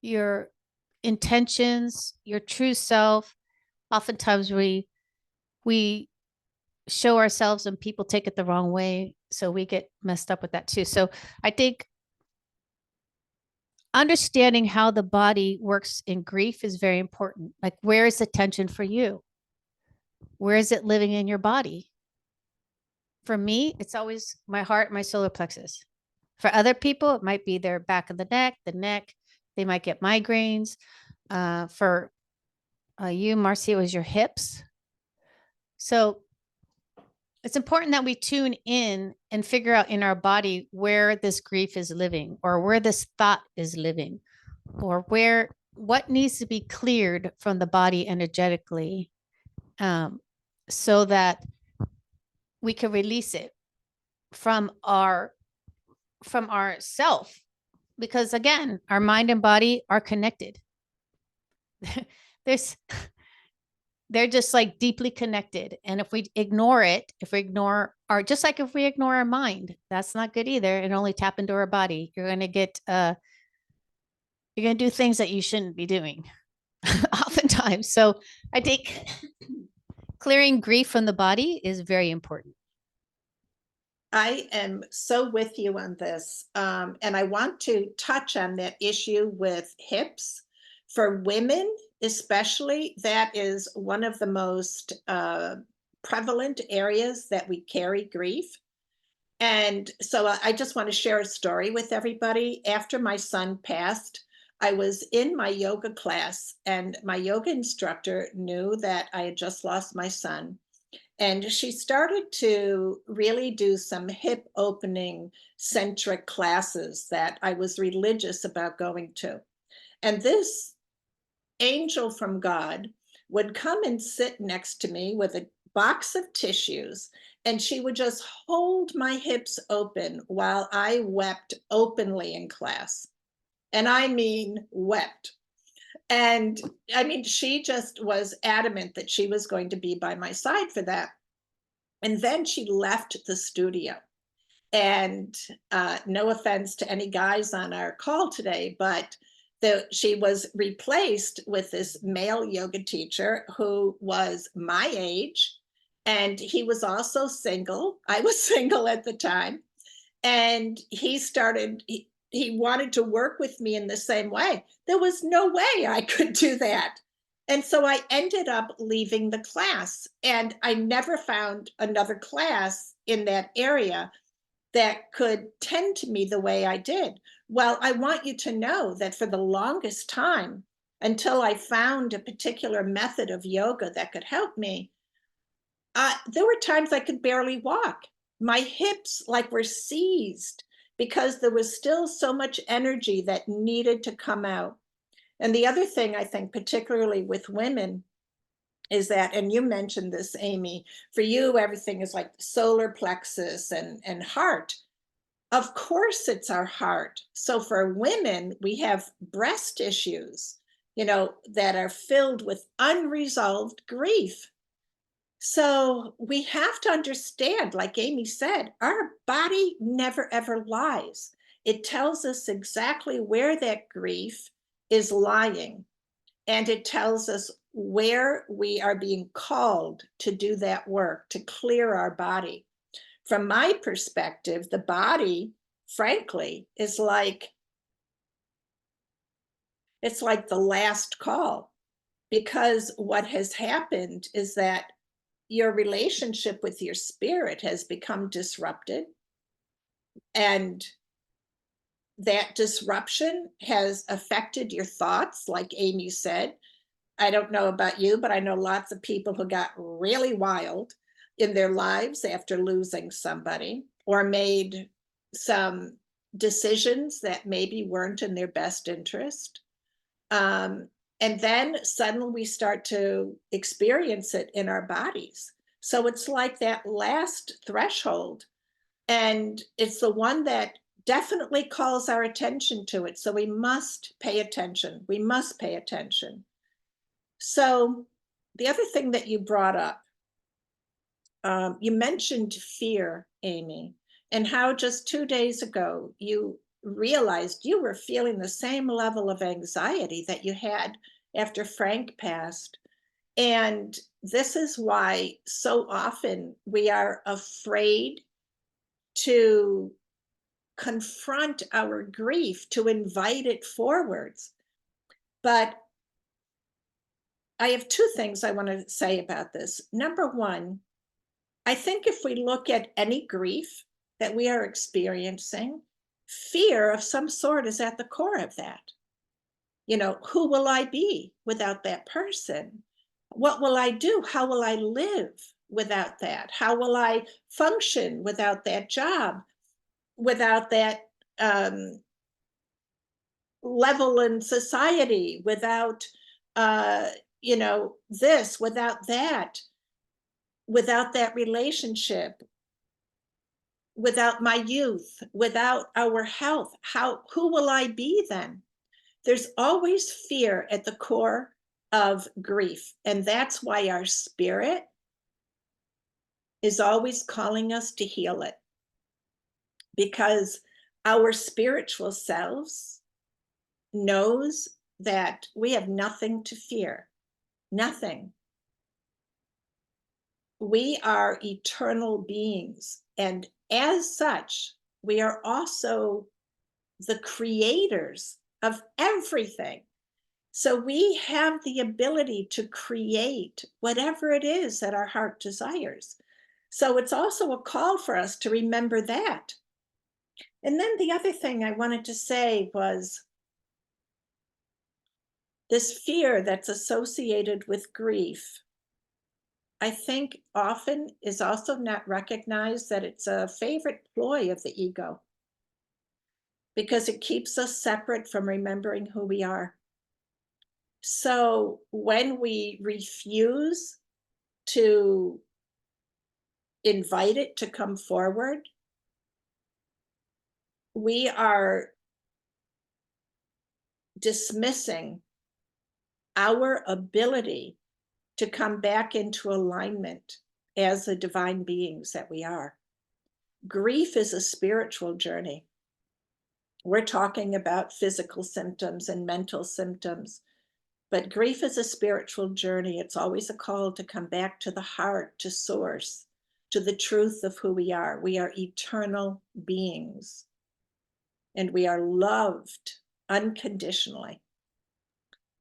your intentions, your true self. Oftentimes we show ourselves and people take it the wrong way, so we get messed up with that too. So I think understanding how the body works in grief is very important. Like, where is the tension for you? Where is it living in your body? For me, it's always my heart, my solar plexus. For other people, it might be their back of the neck. They might get migraines. For you, Marcy, it was your hips. So it's important that we tune in and figure out in our body where this grief is living, or where this thought is living, or what needs to be cleared from the body energetically, so that we can release it from our self, because again, our mind and body are connected. There's they're just like deeply connected. And if we ignore it, if we ignore our, just like if we ignore our mind, that's not good either. And only tap into our body. You're going to get, you're going to do things that you shouldn't be doing oftentimes. So I think clearing grief from the body is very important. I am so with you on this. And I want to touch on that issue with hips. For women, especially, that is one of the most prevalent areas that we carry grief. And so I just want to share a story with everybody. After my son passed, I was in my yoga class, and my yoga instructor knew that I had just lost my son. And she started to really do some hip opening centric classes that I was religious about going to. And this angel from God would come and sit next to me with a box of tissues, and she would just hold my hips open while I wept openly in class. And I mean, wept. And I mean, she just was adamant that she was going to be by my side for that. And then she left the studio. And no offense to any guys on our call today, but she was replaced with this male yoga teacher who was my age. And he was also single. I was single at the time. And he wanted to work with me in the same way. There was no way I could do that. And so I ended up leaving the class, and I never found another class in that area that could tend to me the way I did. Well, I want you to know that for the longest time, until I found a particular method of yoga that could help me, there were times I could barely walk. My hips like were seized because there was still so much energy that needed to come out. And the other thing I think, particularly with women, is that, and you mentioned this, Amy, for you, everything is like solar plexus and heart. Of course, it's our heart. So for women, we have breast issues, that are filled with unresolved grief. So we have to understand, like Amy said, our body never ever lies. It tells us exactly where that grief is lying, and it tells us where we are being called to do that work, to clear our body. From my perspective, the body, frankly, is it's like the last call, because what has happened is that your relationship with your spirit has become disrupted, and that disruption has affected your thoughts, like Amy said. I don't know about you, but I know lots of people who got really wild in their lives after losing somebody, or made some decisions that maybe weren't in their best interest. Um, and then suddenly we start to experience it in our bodies. So it's like that last threshold, and it's the one that definitely calls our attention to it. So we must pay attention. We must pay attention. So the other thing that you brought up, you mentioned fear, Amy, and how just 2 days ago you realized you were feeling the same level of anxiety that you had after Frank passed. And this is why so often we are afraid to confront our grief, to invite it forwards. But I have two things I want to say about this. Number one, I think if we look at any grief that we are experiencing, fear of some sort is at the core of that. Who will I be without that person? What will I do? How will I live without that? How will I function without that job, without that level in society, without, this, without that relationship? without my youth, without our health, who will I be then? There's always fear at the core of grief. And that's why our spirit is always calling us to heal it, because our spiritual selves knows that we have nothing to fear, nothing. We are eternal beings, and as such, we are also the creators of everything. So we have the ability to create whatever it is that our heart desires. So it's also a call for us to remember that. And then the other thing I wanted to say was this fear that's associated with grief, I think often is also not recognized that it's a favorite ploy of the ego, because it keeps us separate from remembering who we are. So when we refuse to invite it to come forward, we are dismissing our ability to come back into alignment as the divine beings that we are. Grief is a spiritual journey. We're talking about physical symptoms and mental symptoms, but grief is a spiritual journey. It's always a call to come back to the heart, to source, to the truth of who we are. We are eternal beings, and we are loved unconditionally.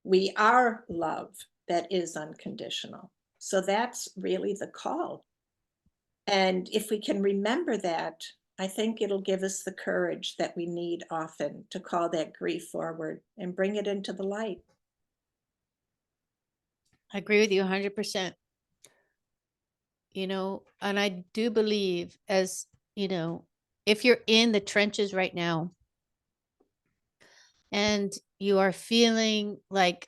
We are love that is unconditional. So that's really the call. And if we can remember that, I think it'll give us the courage that we need often to call that grief forward and bring it into the light. I agree with you 100%. And I do believe, as if you're in the trenches right now and you are feeling like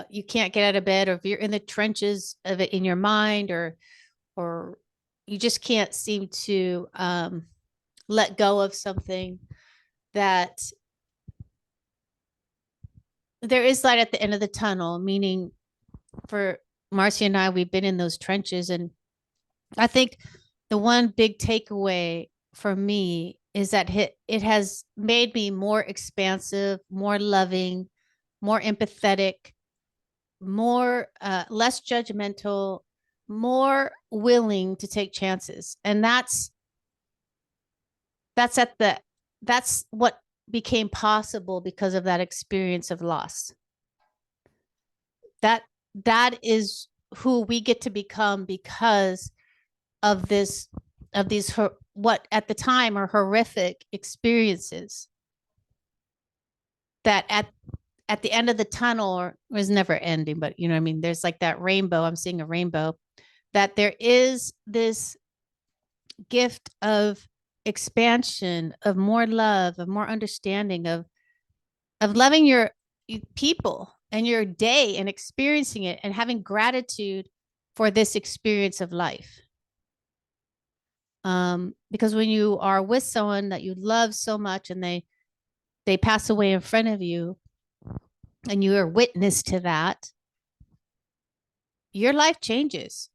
you can't get out of bed, or if you're in the trenches of it in your mind, or you just can't seem to let go of something, that there is light at the end of the tunnel. Meaning, for Marcy and I, we've been in those trenches, and I think the one big takeaway for me is that it has made me more expansive, more loving, more empathetic, more less judgmental, more willing to take chances. And that's at the that's what became possible because of that experience of loss. That is who we get to become because of these what at the time are horrific experiences, that at the end of the tunnel, or was never ending, but you know what I mean, there's like that rainbow. I'm seeing a rainbow, that there is this gift of expansion, of more love, of more understanding, of loving your people and your day and experiencing it and having gratitude for this experience of life. Because when you are with someone that you love so much and they pass away in front of you and you are witness to that, your life changes.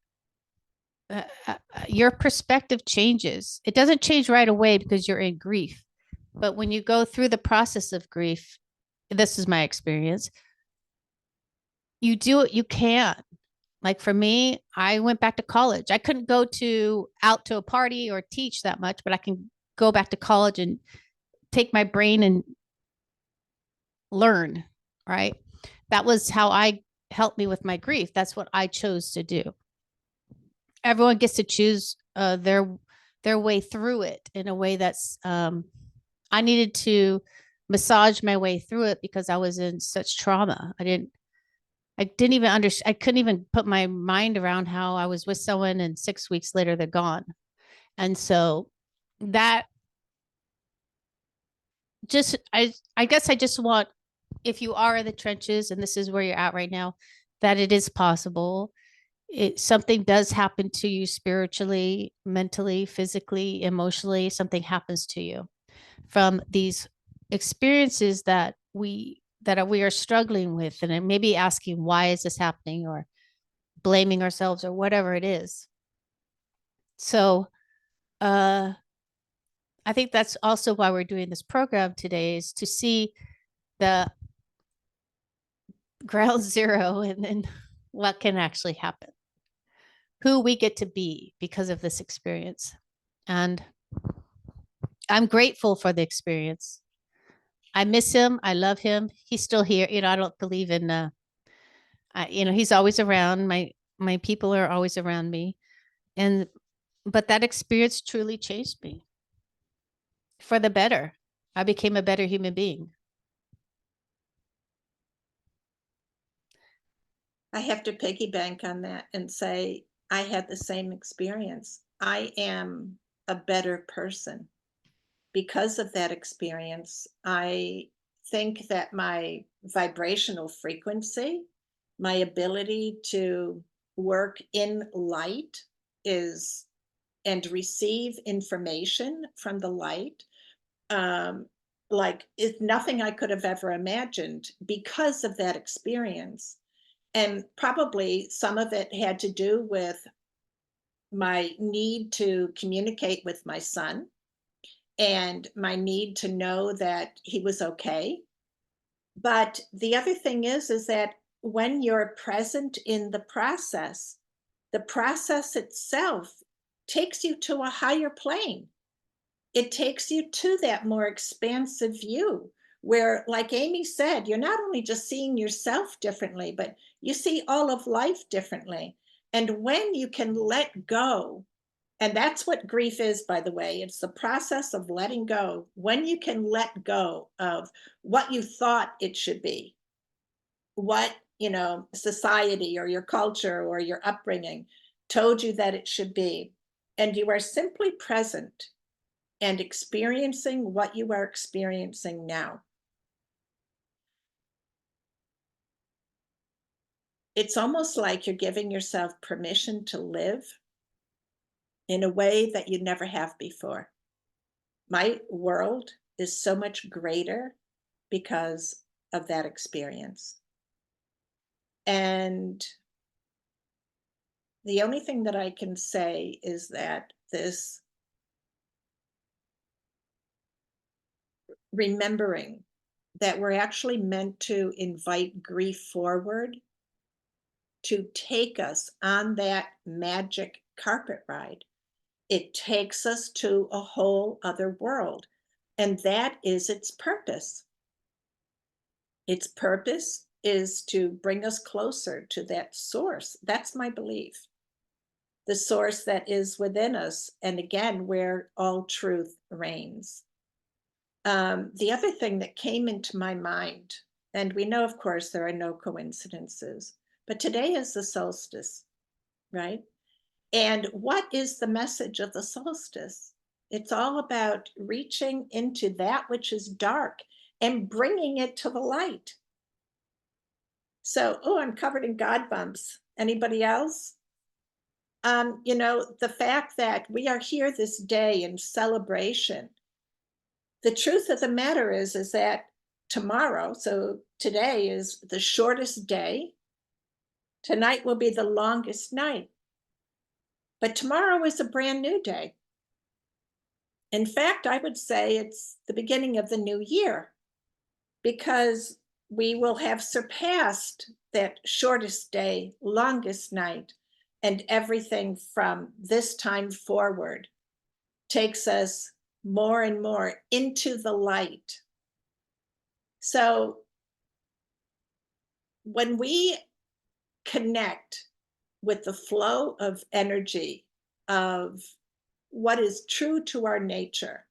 Your perspective changes. It doesn't change right away because you're in grief. But when you go through the process of grief, this is my experience, you do what you can. Like for me, I went back to college. I couldn't go out to a party or teach that much, but I can go back to college and take my brain and learn, right? That was how I helped me with my grief. That's what I chose to do. Everyone gets to choose their way through it in a way that's I needed to massage my way through it because I was in such trauma. I didn't even understand. I couldn't even put my mind around how I was with someone and 6 weeks later they're gone. And so that just, I guess I just want, if you are in the trenches and this is where you're at right now, that it is possible. something does happen to you spiritually, mentally, physically, emotionally, something happens to you from these experiences we are struggling with, and it may be asking, why is this happening, or blaming ourselves, or whatever it is. So uh I think that's also why we're doing this program today, is to see the ground zero, and then what can actually happen, who we get to be because of this experience. And I'm grateful for the experience. I miss him. I love him. He's still here. I don't believe in he's always around. My people are always around me. And but that experience truly changed me for the better. I became a better human being. I have to piggyback on that and say I had the same experience. I am a better person because of that experience. I think that my vibrational frequency, my ability to work in light is and receive information from the light, um, like is nothing I could have ever imagined because of that experience. And probably some of it had to do with my need to communicate with my son and my need to know that he was okay. But the other thing is that when you're present in the process itself takes you to a higher plane. It takes you to that more expansive view where, like Amy said, you're not only just seeing yourself differently, but you see all of life differently. And when you can let go, and that's what grief is, by the way, it's the process of letting go. When you can let go of what you thought it should be, what, society or your culture or your upbringing told you that it should be, and you are simply present and experiencing what you are experiencing now. It's almost like you're giving yourself permission to live in a way that you never have before. My world is so much greater because of that experience. And the only thing that I can say is that this remembering that we're actually meant to invite grief forward to take us on that magic carpet ride. It takes us to a whole other world. And that is its purpose. Its purpose is to bring us closer to that source. That's my belief. The source that is within us. And again, where all truth reigns. The other thing that came into my mind, and we know, of course, there are no coincidences, but today is the solstice, right? And what is the message of the solstice? It's all about reaching into that which is dark and bringing it to the light. So, oh, I'm covered in God bumps. Anybody else? The fact that we are here this day in celebration. The truth of the matter is that tomorrow, so today is the shortest day. Tonight will be the longest night. But tomorrow is a brand new day. In fact, I would say it's the beginning of the new year because we will have surpassed that shortest day, longest night, and everything from this time forward takes us more and more into the light. So when we connect with the flow of energy of what is true to our nature,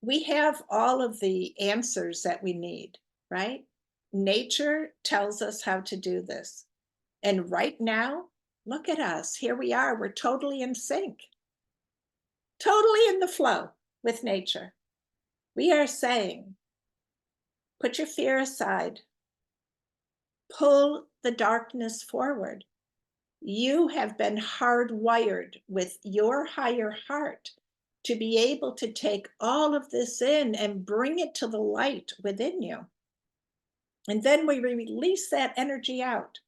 we have all of the answers that we need, right? Nature tells us how to do this. And right now, look at us. Here we are. We're totally in sync, totally in the flow with nature. We are saying, put your fear aside, pull the darkness forward. You have been hardwired with your higher heart to be able to take all of this in and bring it to the light within you. And then we release that energy out.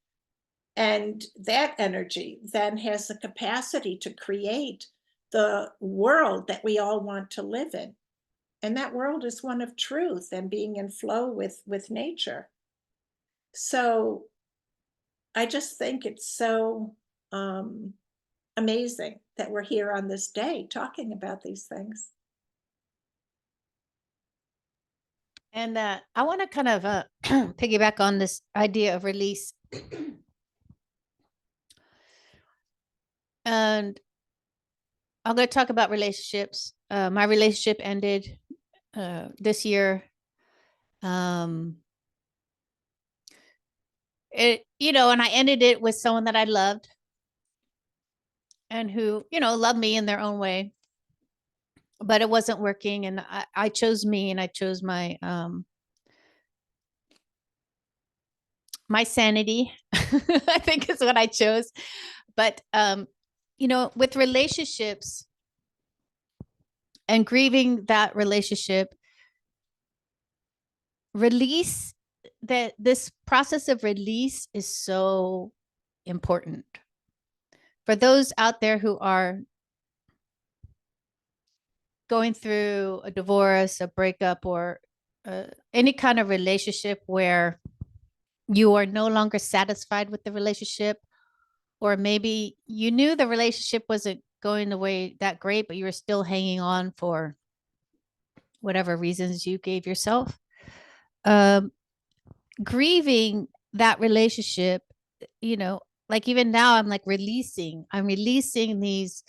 And that energy then has the capacity to create the world that we all want to live in. And that world is one of truth and being in flow with nature. So I just think it's so amazing that we're here on this day talking about these things. And I want to kind of piggyback on this idea of release. And I'm going to talk about relationships. My relationship ended this year. And I ended it with someone that I loved and who, loved me in their own way, but it wasn't working. And I chose me, and I chose my sanity, I think is what I chose. But, with relationships and grieving that relationship, this process of release is so important for those out there who are going through a divorce, a breakup, or any kind of relationship where you are no longer satisfied with the relationship, or maybe you knew the relationship wasn't going the way that great, but you were still hanging on for whatever reasons you gave yourself. Grieving that relationship, like even now I'm releasing these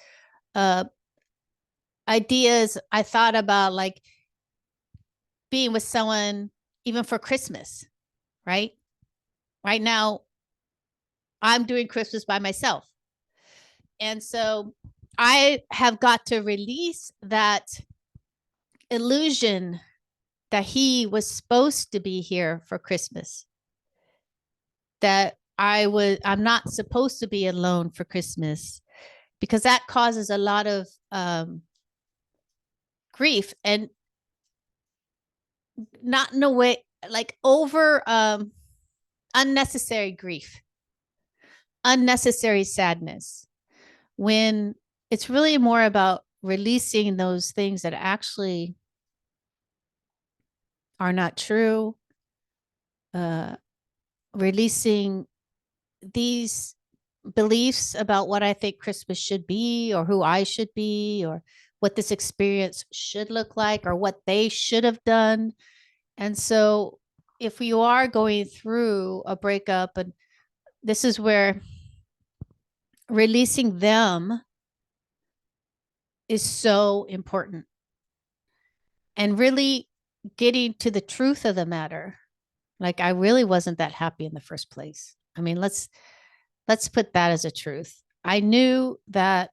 ideas I thought about, like being with someone even for Christmas, right? Right now, I'm doing Christmas by myself. And so I have got to release that illusion that he was supposed to be here for Christmas, that I'm not supposed to be alone for Christmas, because that causes a lot of grief, and not in a way like over unnecessary grief, unnecessary sadness, when it's really more about releasing those things that actually are not true, releasing these beliefs about what I think Christmas should be, or who I should be, or what this experience should look like, or what they should have done. And so if you are going through a breakup, and this is where releasing them is so important, and really getting to the truth of the matter. Like, I really wasn't that happy in the first place. I mean, let's put that as a truth. I knew that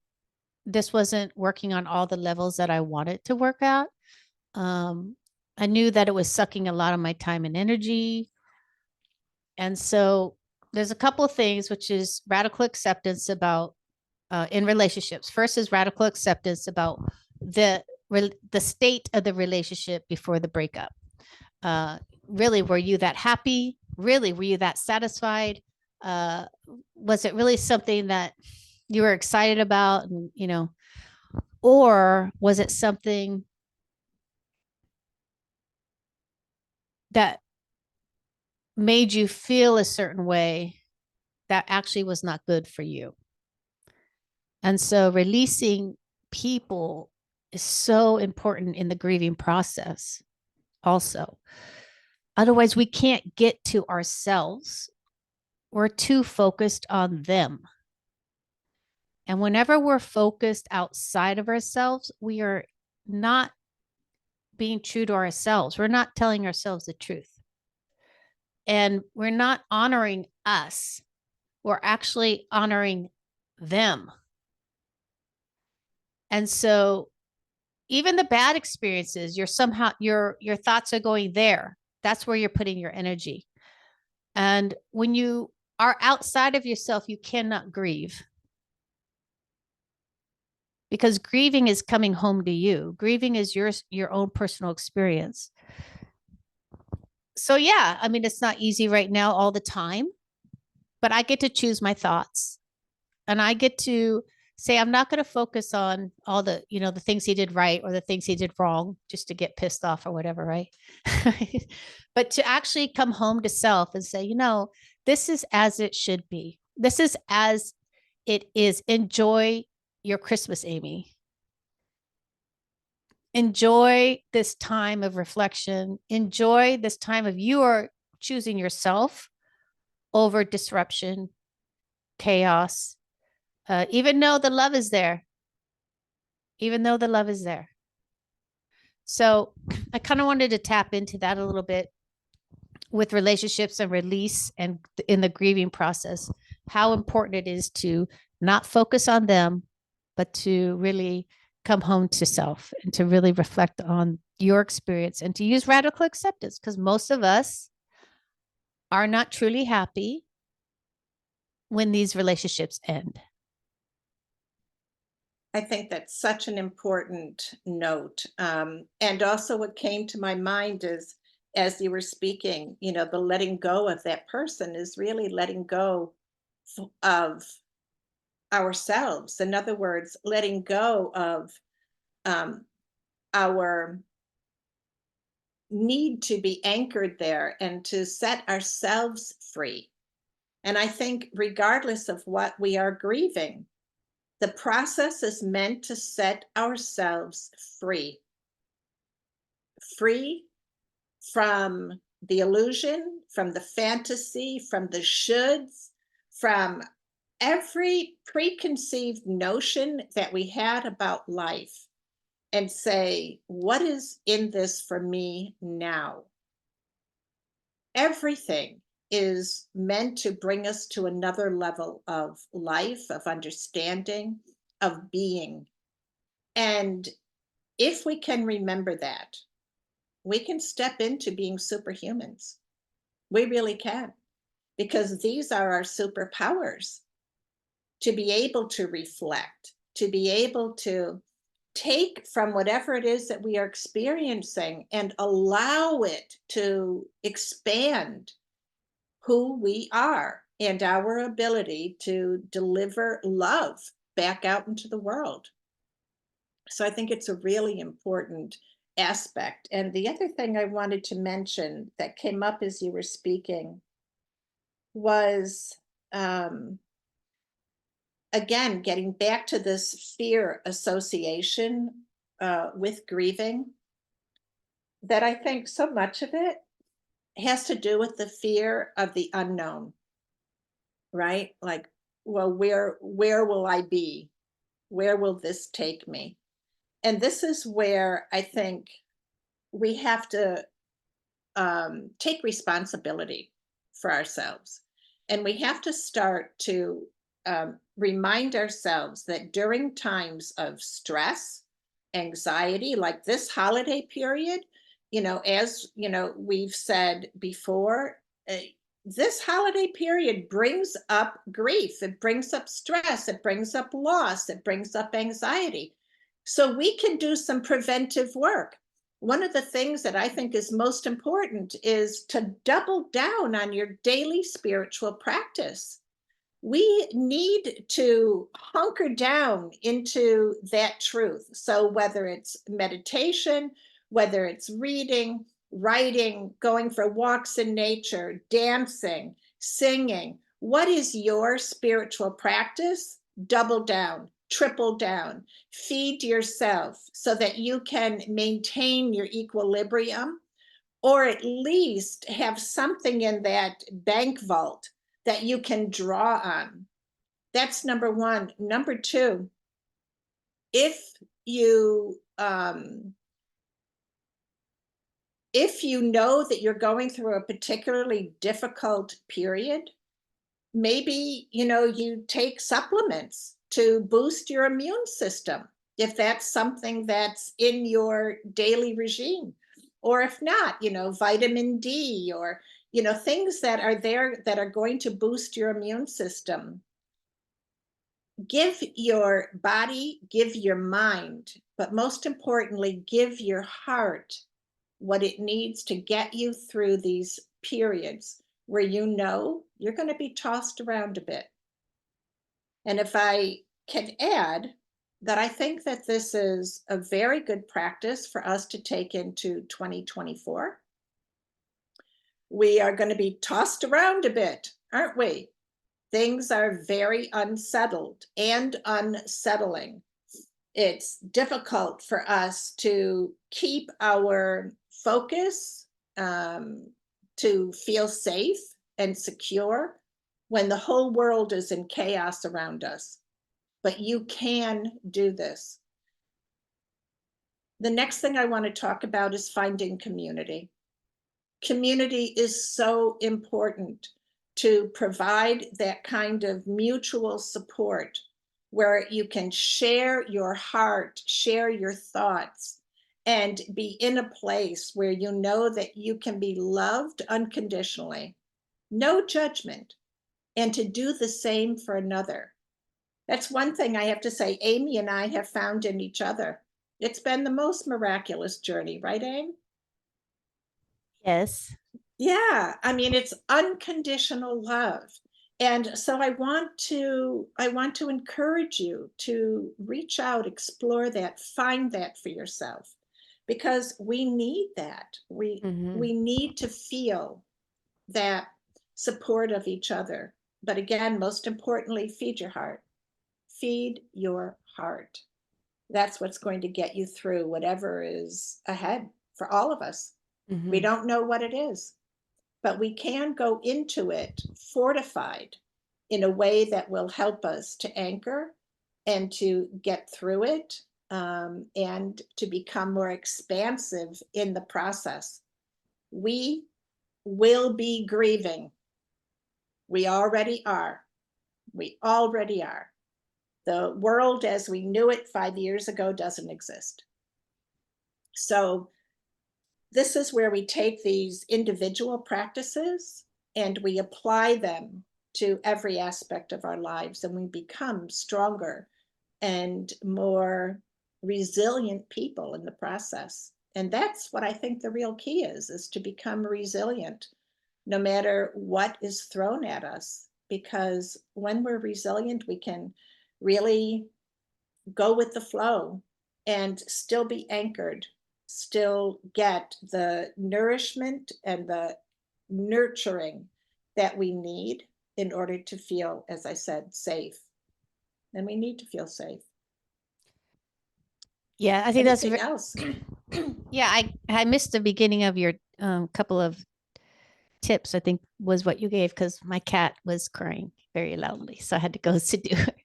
this wasn't working on all the levels that I wanted to work out. I knew that it was sucking a lot of my time and energy. And so there's a couple of things, which is radical acceptance about in relationships. First is radical acceptance about the state of the relationship before the breakup. Really, were you that happy? Really, were you that satisfied? Was it really something that you were excited about? And, or was it something that made you feel a certain way that actually was not good for you? And so releasing people is so important in the grieving process also. Otherwise, we can't get to ourselves. We're too focused on them. And whenever we're focused outside of ourselves, we are not being true to ourselves. We're not telling ourselves the truth. And we're not honoring us. We're actually honoring them. And so even the bad experiences, your thoughts are going there. That's where you're putting your energy. And when you are outside of yourself, you cannot grieve. Because grieving is coming home to you. Grieving is your own personal experience. So yeah, I mean, it's not easy right now all the time, but I get to choose my thoughts, and I get to say I'm not going to focus on all the, the things he did right or the things he did wrong just to get pissed off or whatever, right? But to actually come home to self and say, this is as it should be. This is as it is. Enjoy your Christmas, Amy. Enjoy this time of reflection. Enjoy this time of you are choosing yourself over disruption, chaos, even though the love is there, even though the love is there. So I kind of wanted to tap into that a little bit with relationships and release and in the grieving process, how important it is to not focus on them, but to really come home to self and to really reflect on your experience and to use radical acceptance, because most of us are not truly happy when these relationships end. I think that's such an important note. And also, what came to my mind is, as you were speaking, the letting go of that person is really letting go of ourselves. In other words, letting go of um, our need to be anchored there and to set ourselves free. And I think, regardless of what we are grieving, the process is meant to set ourselves free. Free from the illusion, from the fantasy, from the shoulds, from every preconceived notion that we had about life, and say, what is in this for me now? Everything is meant to bring us to another level of life, of understanding, of being. And if we can remember that, we can step into being superhumans. We really can, because these are our superpowers, to be able to reflect, to be able to take from whatever it is that we are experiencing and allow it to expand who we are and our ability to deliver love back out into the world. So I think it's a really important aspect. And the other thing I wanted to mention that came up as you were speaking was, um, again, getting back to this fear association with grieving, that I think so much of it has to do with the fear of the unknown, right? Like, well, where will I be? Where will this take me? And this is where I think we have to take responsibility for ourselves. And we have to start to remind ourselves that during times of stress, anxiety, like this holiday period, as we've said before, this holiday period brings up grief, it brings up stress, it brings up loss, it brings up anxiety. So we can do some preventive work. One of the things that I think is most important is to double down on your daily spiritual practice. We need to hunker down into that truth. So, whether it's meditation, whether it's reading, writing, going for walks in nature, dancing, singing, what is your spiritual practice? Double down, triple down, feed yourself so that you can maintain your equilibrium, or at least have something in that bank vault that you can draw on. That's number one. Number two, if you know that you're going through a particularly difficult period, maybe you take supplements to boost your immune system, if that's something that's in your daily regime. or if not, vitamin D, or, things that are there that are going to boost your immune system. Give your body, give your mind, but most importantly, give your heart what it needs to get you through these periods where you're going to be tossed around a bit. And if I can add that, I think that this is a very good practice for us to take into 2024. We are going to be tossed around a bit, aren't we? Things are very unsettled and unsettling. It's difficult for us to keep our focus, to feel safe and secure when the whole world is in chaos around us. But you can do this. The next thing I want to talk about is finding community. Community is so important to provide that kind of mutual support where you can share your heart, share your thoughts, and be in a place where you know that you can be loved unconditionally, no judgment, and to do the same for another. That's one thing I have to say Amy and I have found in each other. It's been the most miraculous journey, right, Amy? Yes. Yeah, I mean, it's unconditional love. And so I want to encourage you to reach out, explore that, find that for yourself, because we need that. We need to feel that support of each other. But again, most importantly, feed your heart. Feed your heart. That's what's going to get you through whatever is ahead for all of us. We don't know what it is, but we can go into it fortified in a way that will help us to anchor and to get through it, and to become more expansive in the process. We will be grieving. We already are. We already are. The world as we knew it 5 years ago doesn't exist. So this is where we take these individual practices and we apply them to every aspect of our lives, and we become stronger and more resilient people in the process. And that's what I think the real key is to become resilient no matter what is thrown at us. Because when we're resilient, we can really go with the flow and still be anchored, still get the nourishment and the nurturing that we need in order to feel, as I said, safe. And we need to feel safe. Yeah, I think Anything else? yeah, I missed the beginning of your couple of tips, I think was what you gave, because my cat was crying very loudly. So I had to go to do it.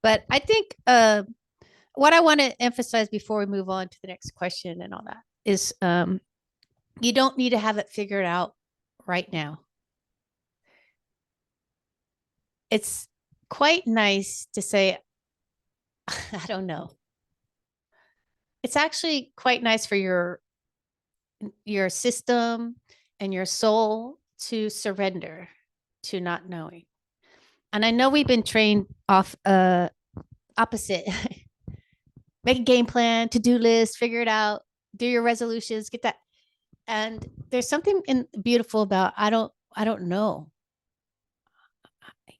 But I think what I want to emphasize before we move on to the next question and all that is you don't need to have it figured out right now. It's quite nice to say, I don't know. It's actually quite nice for your system and your soul to surrender to not knowing. And I know we've been trained off opposite. Make a game plan, to-do list, figure it out, do your resolutions, get that. And there's something beautiful about I don't know.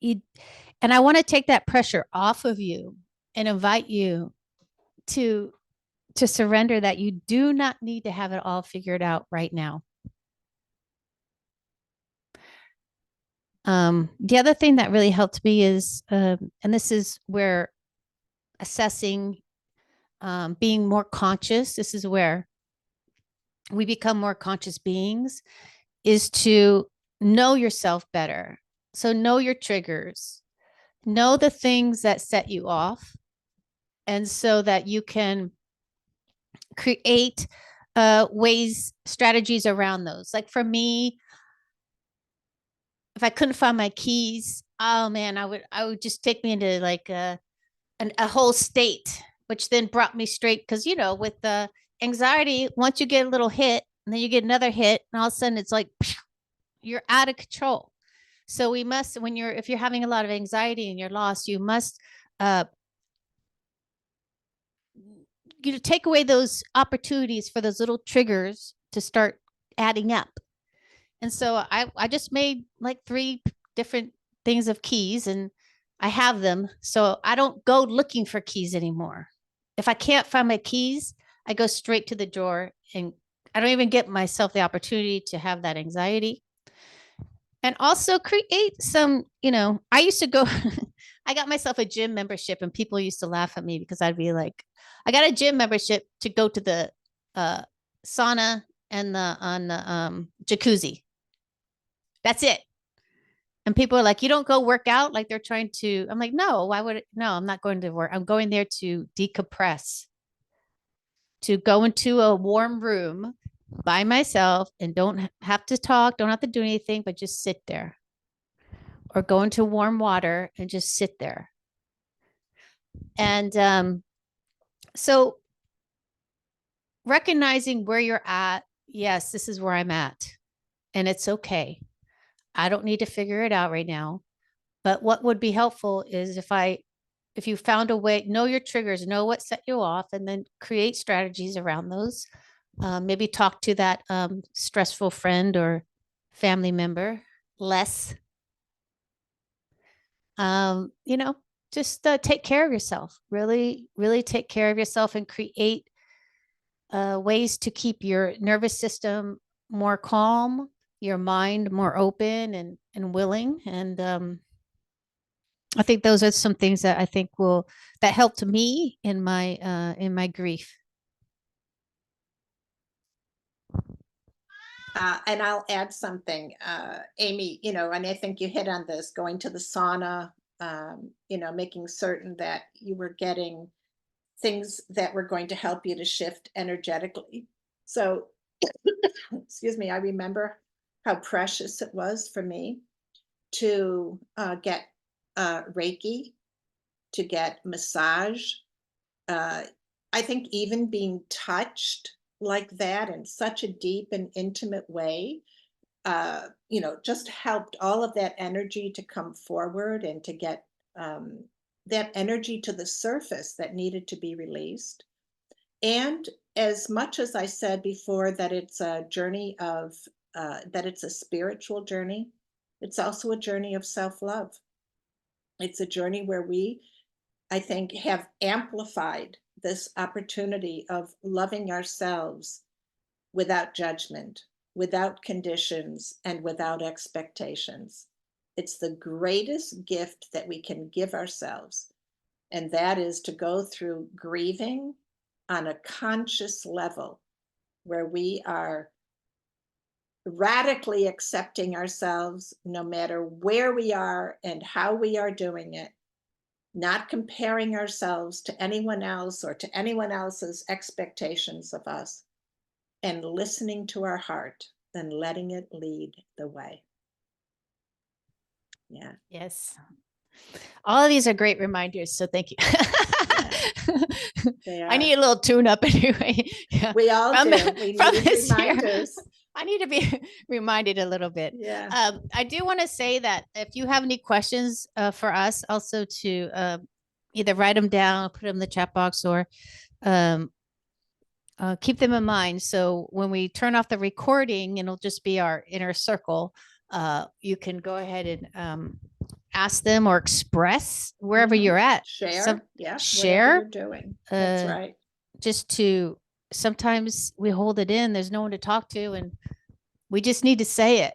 And I want to take that pressure off of you and invite you to surrender that you do not need to have it all figured out right now. The other thing that really helped me is, and this is where assessing, being more conscious, this is where we become more conscious beings, is to know yourself better. So know your triggers, know the things that set you off, and so that you can create strategies around those. Like for me, if I couldn't find my keys, oh man, I would just take me into like a whole state, which then brought me straight, because with the anxiety, once you get a little hit, and then you get another hit, and all of a sudden it's like you're out of control. So we must, if you're having a lot of anxiety and you're lost, you must uh, take away those opportunities for those little triggers to start adding up. And so I just made like 3 different things of keys, and I have them. So I don't go looking for keys anymore. If I can't find my keys, I go straight to the drawer, and I don't even get myself the opportunity to have that anxiety. And also create some, I used to go, I got myself a gym membership, and people used to laugh at me because I'd be like, I got a gym membership to go to the sauna and the jacuzzi. That's it. And people are like, you don't go work out, like they're trying to. I'm like, no, why would it? No, I'm not going to work. I'm going there to decompress, to go into a warm room by myself and don't have to talk, don't have to do anything, but just sit there, or go into warm water and just sit there. And so recognizing where you're at, yes, this is where I'm at, and it's okay. I don't need to figure it out right now. But what would be helpful is if you found a way, know your triggers, know what set you off, and then create strategies around those. Maybe talk to that stressful friend or family member less. You know, just take care of yourself. Really, really take care of yourself, and create ways to keep your nervous system more calm, your mind more open and willing. And I think those are some things that I think that helped me in my grief. And I'll add something, Amy, and I think you hit on this, going to the sauna, making certain that you were getting things that were going to help you to shift energetically. So, excuse me, I remember how precious it was for me to get Reiki, to get massage. Uh, I think even being touched like that in such a deep and intimate way, just helped all of that energy to come forward and to get um, that energy to the surface that needed to be released. And as much as I said before that it's a journey that it's a spiritual journey, it's also a journey of self love. It's a journey where we, I think, have amplified this opportunity of loving ourselves without judgment, without conditions, and without expectations. It's the greatest gift that we can give ourselves, and that is to go through grieving on a conscious level where we are radically accepting ourselves no matter where we are and how we are doing it, not comparing ourselves to anyone else or to anyone else's expectations of us, and listening to our heart and letting it lead the way. Yeah. Yes. All of these are great reminders. So thank you. They I are. need a little tune up anyway. Yeah. We all From, do. We from need this year. reminders. I need to be reminded a little bit. Yeah. I do want to say that if you have any questions for us, also to either write them down, put them in the chat box, or um, keep them in mind. So when we turn off the recording, it'll just be our inner circle. You can go ahead and ask them or express wherever you're at. Share. Yeah. Share. Whatever you're doing. That's right. Just to, sometimes we hold it in. There's no one to talk to, and we just need to say it.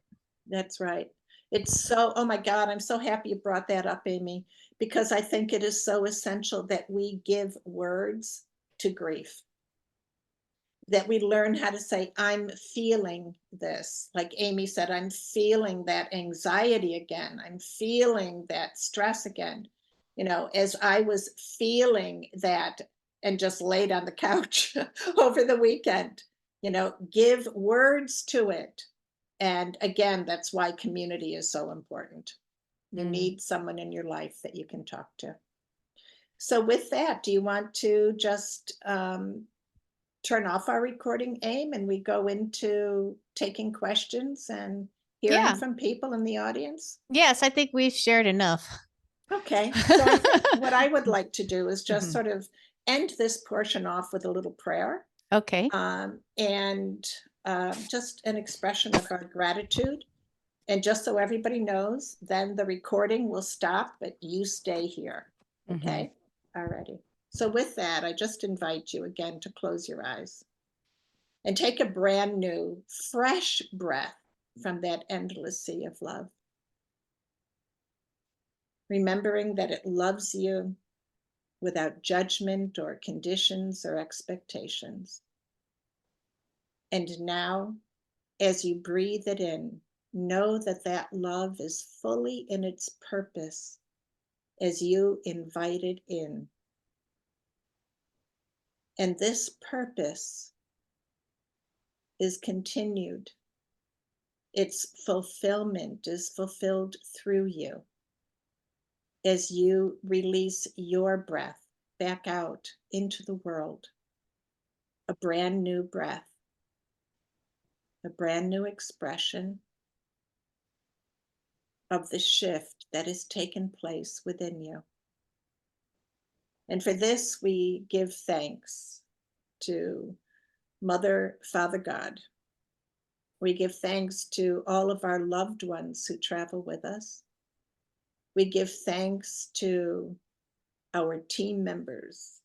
That's right. It's so, oh my God, I'm so happy you brought that up, Amy, because I think it is so essential that we give words to grief, that we learn how to say, I'm feeling this. Like Amy said, I'm feeling that anxiety again. I'm feeling that stress again. As I was feeling that and just laid on the couch over the weekend, give words to it. And again, that's why community is so important. You need someone in your life that you can talk to. So with that, do you want to just turn off our recording, Aim, and we go into taking questions and hearing Yeah. from people in the audience? Yes, I think we've shared enough. Okay, so I think what I would like to do is just Mhm. sort of end this portion off with a little prayer, Okay. and just an expression of our gratitude. And just so everybody knows, then the recording will stop, but you stay here. Okay? Alrighty. So with that, I just invite you again to close your eyes and take a brand new, fresh breath from that endless sea of love. Remembering that it loves you without judgment or conditions or expectations. And now, as you breathe it in, know that that love is fully in its purpose as you invite it in. And this purpose is continued. Its fulfillment is fulfilled through you as you release your breath back out into the world. A brand new breath, a brand new expression of the shift that has taken place within you. And for this, we give thanks to Mother, Father God. We give thanks to all of our loved ones who travel with us. We give thanks to our team members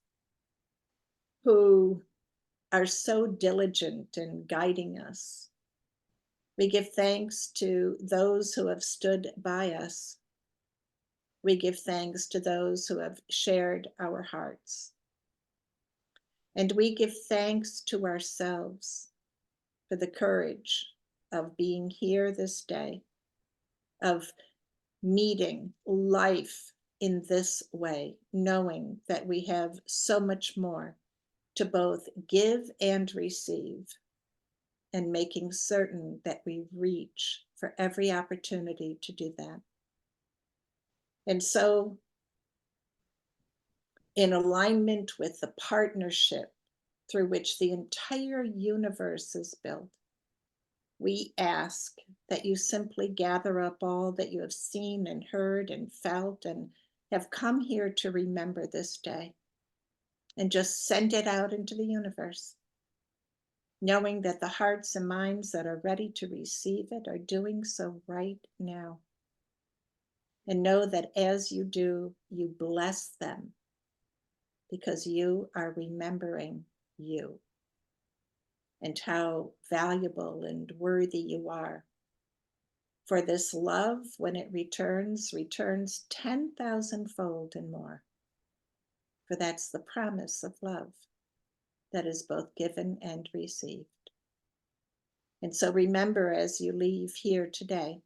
who are so diligent in guiding us. We give thanks to those who have stood by us. We give thanks to those who have shared our hearts. And we give thanks to ourselves for the courage of being here this day, of meeting life in this way, knowing that we have so much more to both give and receive, and making certain that we reach for every opportunity to do that. And so, in alignment with the partnership through which the entire universe is built, we ask that you simply gather up all that you have seen and heard and felt and have come here to remember this day, and just send it out into the universe, knowing that the hearts and minds that are ready to receive it are doing so right now. And know that as you do, you bless them because you are remembering you and how valuable and worthy you are. For this love, when it returns, returns 10,000-fold and more. For that's the promise of love that is both given and received. And so remember as you leave here today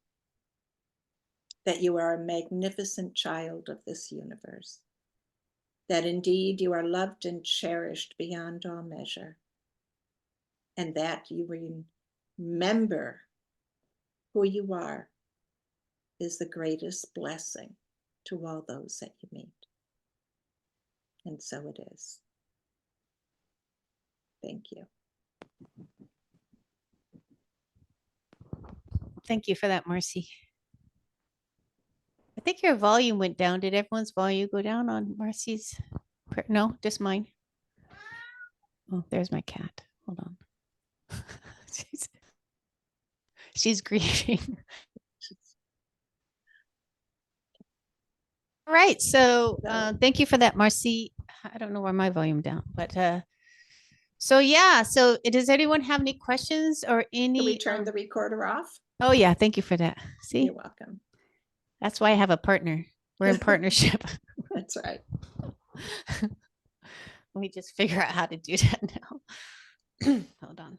that you are a magnificent child of this universe, that indeed you are loved and cherished beyond all measure, and that you remember who you are is the greatest blessing to all those that you meet. And so it is. Thank you. Thank you for that, Marcy. I think your volume went down. Did everyone's volume go down on Marcy's? No, just mine. Oh, there's my cat. Hold on. she's grieving. All right. So thank you for that, Marcy. I don't know why my volume down, but so yeah. So does anyone have any questions or any? Can we turn the recorder off? Oh yeah, thank you for that. See, you're welcome. That's why I have a partner. We're in partnership. That's right. Let me just figure out how to do that now. Hold on.